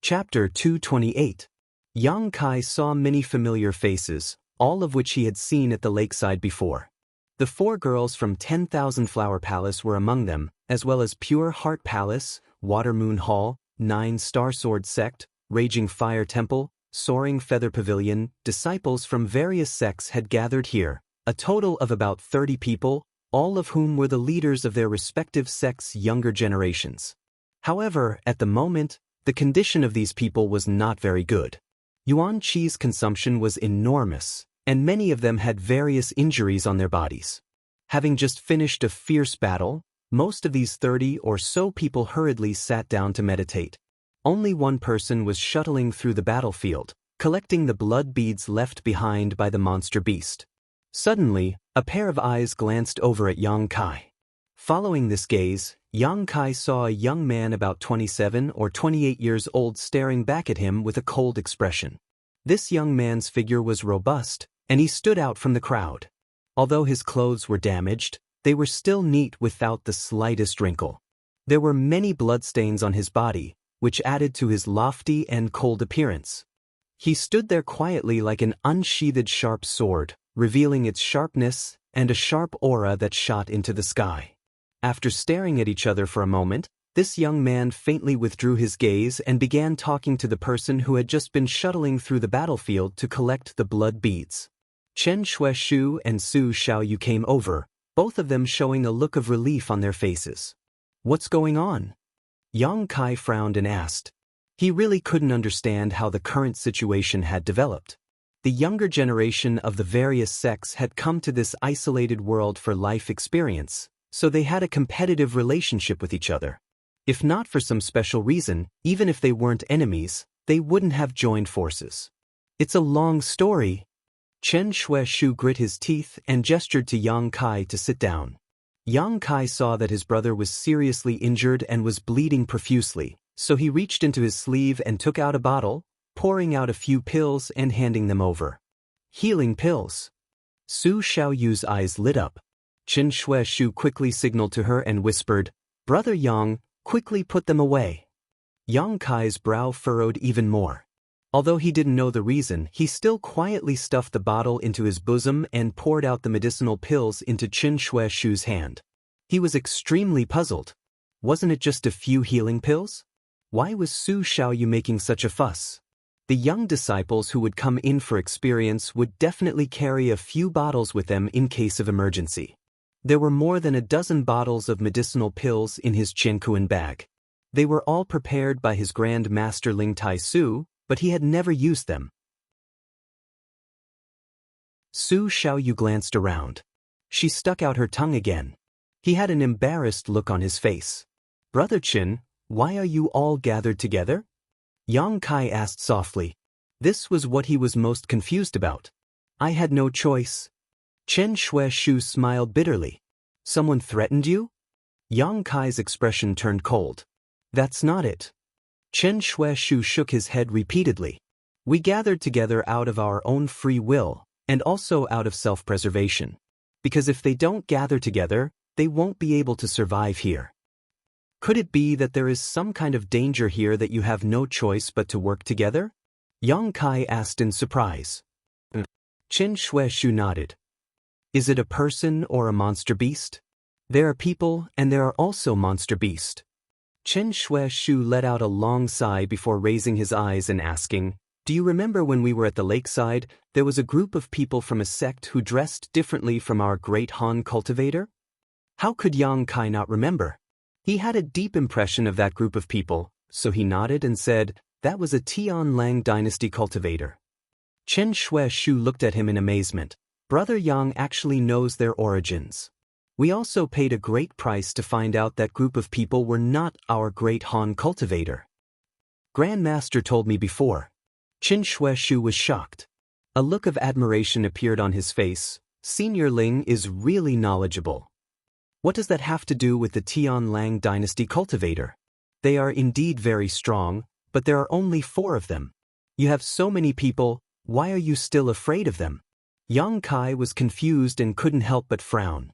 Chapter 228. Yang Kai saw many familiar faces, all of which he had seen at the lakeside before. The 4 girls from 10,000 Flower Palace were among them, as well as Pure Heart Palace, Water Moon Hall, 9 Star Sword Sect, Raging Fire Temple, Soaring Feather Pavilion. Disciples from various sects had gathered here, a total of about 30 people, all of whom were the leaders of their respective sects' younger generations. However, at the moment, the condition of these people was not very good. Yuan Qi's consumption was enormous, and many of them had various injuries on their bodies. Having just finished a fierce battle, most of these 30 or so people hurriedly sat down to meditate. Only one person was shuttling through the battlefield, collecting the blood beads left behind by the monster beast. Suddenly, a pair of eyes glanced over at Yang Kai. Following this gaze, Yang Kai saw a young man about 27 or 28 years old staring back at him with a cold expression. This young man's figure was robust, and he stood out from the crowd. Although his clothes were damaged, they were still neat without the slightest wrinkle. There were many bloodstains on his body, which added to his lofty and cold appearance. He stood there quietly like an unsheathed sharp sword, revealing its sharpness and a sharp aura that shot into the sky. After staring at each other for a moment, this young man faintly withdrew his gaze and began talking to the person who had just been shuttling through the battlefield to collect the blood beads. Qin Shueshu and Su Xiaoyu came over, both of them showing a look of relief on their faces. What's going on? Yang Kai frowned and asked. He really couldn't understand how the current situation had developed. The younger generation of the various sects had come to this isolated world for life experience, so they had a competitive relationship with each other. If not for some special reason, even if they weren't enemies, they wouldn't have joined forces. It's a long story. Qin Shueshu grit his teeth and gestured to Yang Kai to sit down. Yang Kai saw that his brother was seriously injured and was bleeding profusely, so he reached into his sleeve and took out a bottle, pouring out a few pills and handing them over. Healing pills. Su Xiaoyu's eyes lit up. Qin Shueshu quickly signaled to her and whispered, "Brother Yang, quickly put them away." Yang Kai's brow furrowed even more. Although he didn't know the reason, he still quietly stuffed the bottle into his bosom and poured out the medicinal pills into Qin Shueshu's hand. He was extremely puzzled. Wasn't it just a few healing pills? Why was Su Xiaoyu making such a fuss? The young disciples who would come in for experience would definitely carry a few bottles with them in case of emergency. There were more than a dozen bottles of medicinal pills in his Qiankuan bag. They were all prepared by his Grand Master Ling Tai Su, but he had never used them. Su Xiaoyu glanced around. She stuck out her tongue again. He had an embarrassed look on his face. "Brother Qin, why are you all gathered together?" Yang Kai asked softly. This was what he was most confused about. "I had no choice." Chen Shueshu smiled bitterly. "Someone threatened you?" Yang Kai's expression turned cold. "That's not it." Chen Shueshu shook his head repeatedly. "We gathered together out of our own free will, and also out of self-preservation. Because if they don't gather together, they won't be able to survive here. Could it be that there is some kind of danger here that you have no choice but to work together?" Yang Kai asked in surprise. Chen Shueshu nodded. "Is it a person or a monster beast?" "There are people and there are also monster beasts." Chen Shueshu let out a long sigh before raising his eyes and asking, "Do you remember when we were at the lakeside, there was a group of people from a sect who dressed differently from our great Han cultivator?" How could Yang Kai not remember? He had a deep impression of that group of people, so he nodded and said, "That was a Tianlang dynasty cultivator." Chen Shueshu looked at him in amazement. Brother Yang actually knows their origins. "We also paid a great price to find out that group of people were not our great Han cultivator. Grandmaster told me before." Chen Shueshu was shocked. A look of admiration appeared on his face. "Senior Ling is really knowledgeable. What does that have to do with the Tianlang dynasty cultivator? They are indeed very strong, but there are only 4 of them. You have so many people, why are you still afraid of them?" Yang Kai was confused and couldn't help but frown.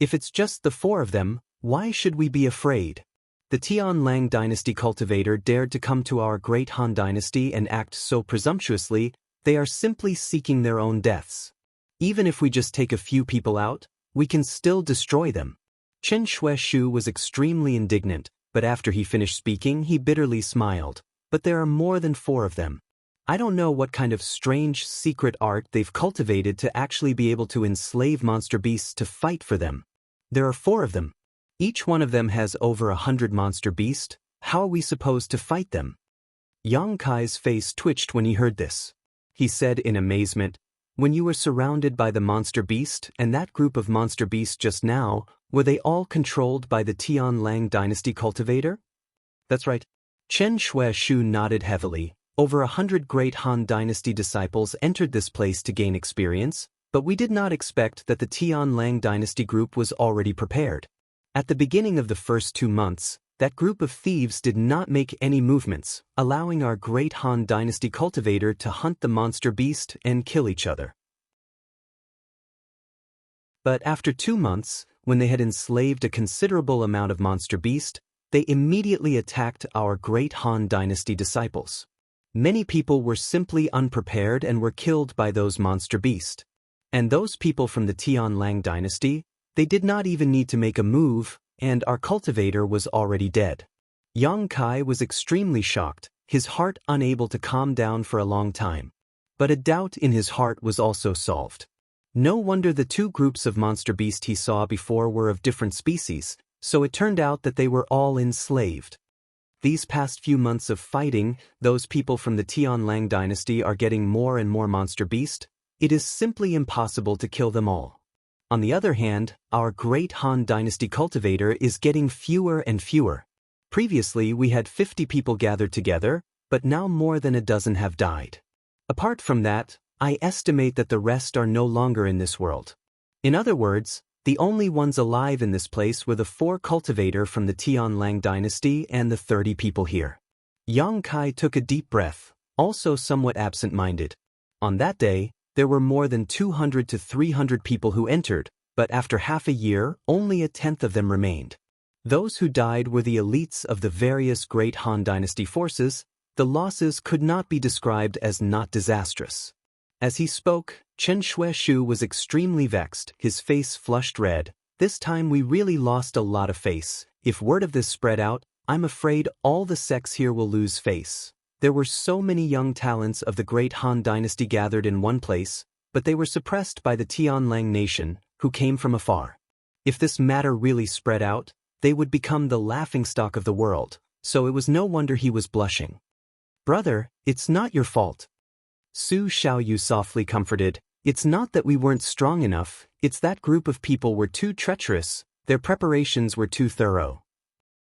"If it's just the 4 of them, why should we be afraid? The Tianlang dynasty cultivator dared to come to our great Han dynasty and act so presumptuously, they are simply seeking their own deaths. Even if we just take a few people out, we can still destroy them." Chen Shueshu was extremely indignant, but after he finished speaking he bitterly smiled. "But there are more than 4 of them. I don't know what kind of strange secret art they've cultivated to actually be able to enslave monster beasts to fight for them. There are 4 of them. Each one of them has over 100 monster beasts. How are we supposed to fight them?" Yang Kai's face twitched when he heard this. He said in amazement, "When you were surrounded by the monster beast and that group of monster beasts just now, were they all controlled by the Tianlang dynasty cultivator?" "That's right." Chen Shueshu nodded heavily. "Over 100 great Han dynasty disciples entered this place to gain experience, but we did not expect that the Tianlang dynasty group was already prepared. At the beginning of the first 2 months, that group of thieves did not make any movements, allowing our great Han dynasty cultivator to hunt the monster beast and kill each other. But after 2 months, when they had enslaved a considerable amount of monster beast, they immediately attacked our great Han dynasty disciples. Many people were simply unprepared and were killed by those monster beast. And those people from the Tianlang dynasty, they did not even need to make a move, and our cultivator was already dead." Yang Kai was extremely shocked, his heart unable to calm down for a long time. But a doubt in his heart was also solved. No wonder the 2 groups of monster beast he saw before were of different species, so it turned out that they were all enslaved. These past few months of fighting, those people from the Tianlang dynasty are getting more and more monster beast. It is simply impossible to kill them all. On the other hand, our great Han dynasty cultivator is getting fewer and fewer. Previously we had 50 people gathered together, but now more than a dozen have died. Apart from that, I estimate that the rest are no longer in this world. In other words, the only ones alive in this place were the 4 cultivator from the Tianlang dynasty and the 30 people here." Yang Kai took a deep breath, also somewhat absent-minded. On that day, there were more than 200 to 300 people who entered, but after half a year, only 1/10 of them remained. Those who died were the elites of the various great Han dynasty forces. The losses could not be described as not disastrous. As he spoke, Chen Shueshu was extremely vexed, his face flushed red. This time we really lost a lot of face. If word of this spread out, I'm afraid all the sects here will lose face. There were so many young talents of the great Han dynasty gathered in one place, but they were suppressed by the Tianlang nation, who came from afar. If this matter really spread out, they would become the laughingstock of the world, so it was no wonder he was blushing. "Brother, it's not your fault." Su Xiaoyu softly comforted. "It's not that we weren't strong enough, it's that group of people were too treacherous, their preparations were too thorough."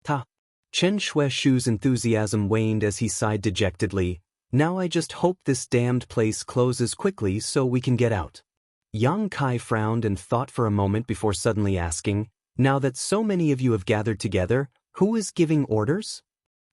Ta. Chen Shue's enthusiasm waned as he sighed dejectedly. "Now I just hope this damned place closes quickly so we can get out." Yang Kai frowned and thought for a moment before suddenly asking, "Now that so many of you have gathered together, who is giving orders?"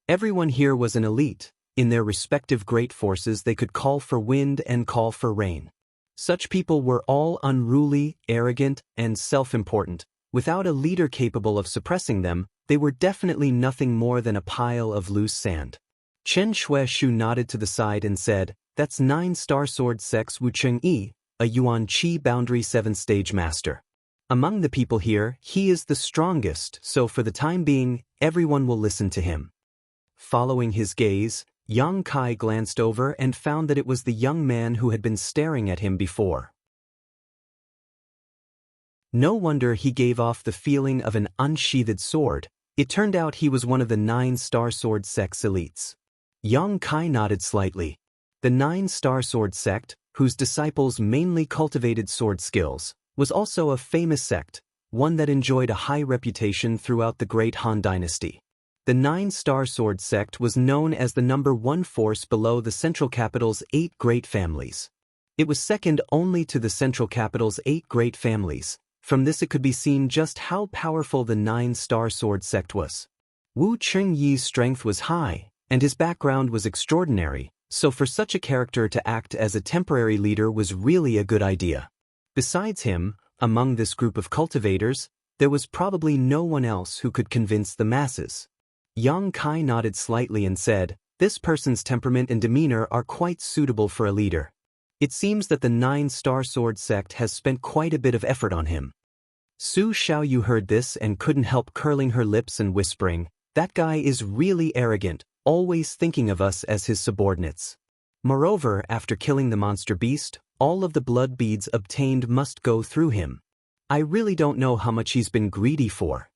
Everyone here was an elite. In their respective great forces they could call for wind and call for rain. Such people were all unruly, arrogant, and self-important. Without a leader capable of suppressing them, they were definitely nothing more than a pile of loose sand. Chen Shueishu nodded to the side and said, "That's 9 Star Sword Sects Wu Cheng-yi, a Yuan Qi Boundary 7-stage master. Among the people here, he is the strongest, so for the time being, everyone will listen to him." Following his gaze, Yang Kai glanced over and found that it was the young man who had been staring at him before. No wonder he gave off the feeling of an unsheathed sword. It turned out he was one of the 9 Star Sword Sect's elites. Yang Kai nodded slightly. The 9 Star Sword Sect, whose disciples mainly cultivated sword skills, was also a famous sect, one that enjoyed a high reputation throughout the great Han dynasty. The 9 Star Sword Sect was known as the #1 force below the central capital's 8 great families. It was second only to the central capital's 8 great families. From this it could be seen just how powerful the 9 Star Sword Sect was. Wu Chengyi's strength was high, and his background was extraordinary, so for such a character to act as a temporary leader was really a good idea. Besides him, among this group of cultivators, there was probably no one else who could convince the masses. Yang Kai nodded slightly and said, "This person's temperament and demeanor are quite suitable for a leader. It seems that the 9 Star Sword Sect has spent quite a bit of effort on him." Su Xiaoyu heard this and couldn't help curling her lips and whispering, "That guy is really arrogant, always thinking of us as his subordinates. Moreover, after killing the monster beast, all of the blood beads obtained must go through him. I really don't know how much he's been greedy for."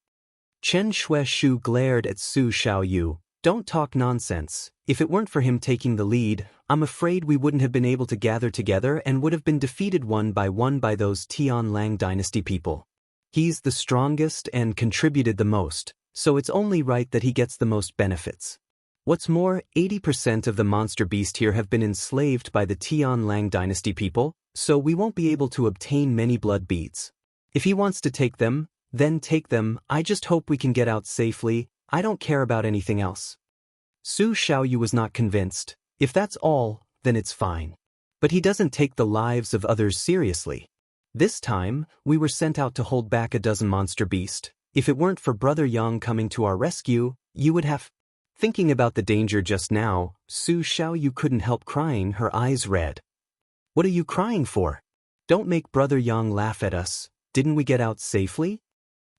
Chen Shueishu glared at Su Xiaoyu. "Don't talk nonsense. If it weren't for him taking the lead, I'm afraid we wouldn't have been able to gather together and would have been defeated one by those Tianlang dynasty people. He's the strongest and contributed the most, so it's only right that he gets the most benefits. What's more, 80% of the monster beast here have been enslaved by the Tianlang dynasty people, so we won't be able to obtain many blood beads. If he wants to take them, then take them. I just hope we can get out safely. I don't care about anything else." Su Xiaoyu was not convinced. If that's all, then it's fine. But he doesn't take the lives of others seriously. This time, we were sent out to hold back a dozen monster beasts. If it weren't for Brother Yang coming to our rescue, you would have... Thinking about the danger just now, Su Xiaoyu couldn't help crying, her eyes red. "What are you crying for? Don't make Brother Yang laugh at us. Didn't we get out safely?"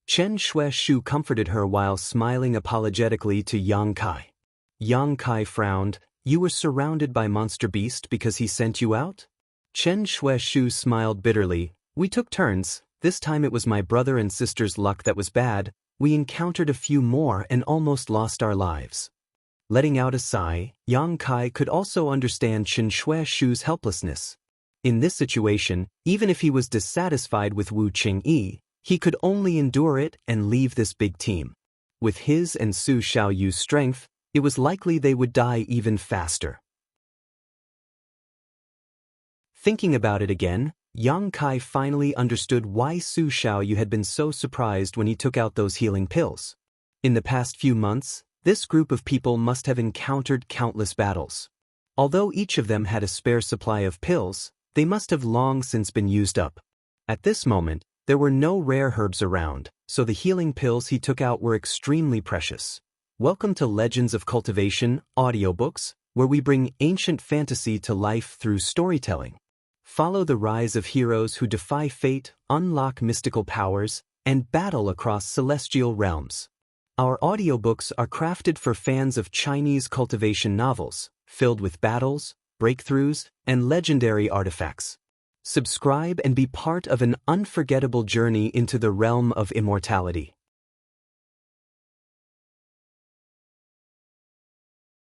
Chen Shueishu comforted her while smiling apologetically to Yang Kai. Yang Kai frowned. "You were surrounded by Monster Beast because he sent you out?" Chen Shueishu smiled bitterly. "We took turns. This time it was my brother and sister's luck that was bad. We encountered a few more and almost lost our lives." Letting out a sigh, Yang Kai could also understand Chen Shueishu's helplessness. In this situation, even if he was dissatisfied with Wu Chengyi, he could only endure it and leave this big team. With his and Su Xiaoyu's strength, it was likely they would die even faster. Thinking about it again, Yang Kai finally understood why Su Xiaoyu had been so surprised when he took out those healing pills. In the past few months, this group of people must have encountered countless battles. Although each of them had a spare supply of pills, they must have long since been used up. At this moment, there were no rare herbs around, so the healing pills he took out were extremely precious. Welcome to Legends of Cultivation, audiobooks, where we bring ancient fantasy to life through storytelling. Follow the rise of heroes who defy fate, unlock mystical powers, and battle across celestial realms. Our audiobooks are crafted for fans of Chinese cultivation novels, filled with battles, breakthroughs, and legendary artifacts. Subscribe and be part of an unforgettable journey into the realm of immortality.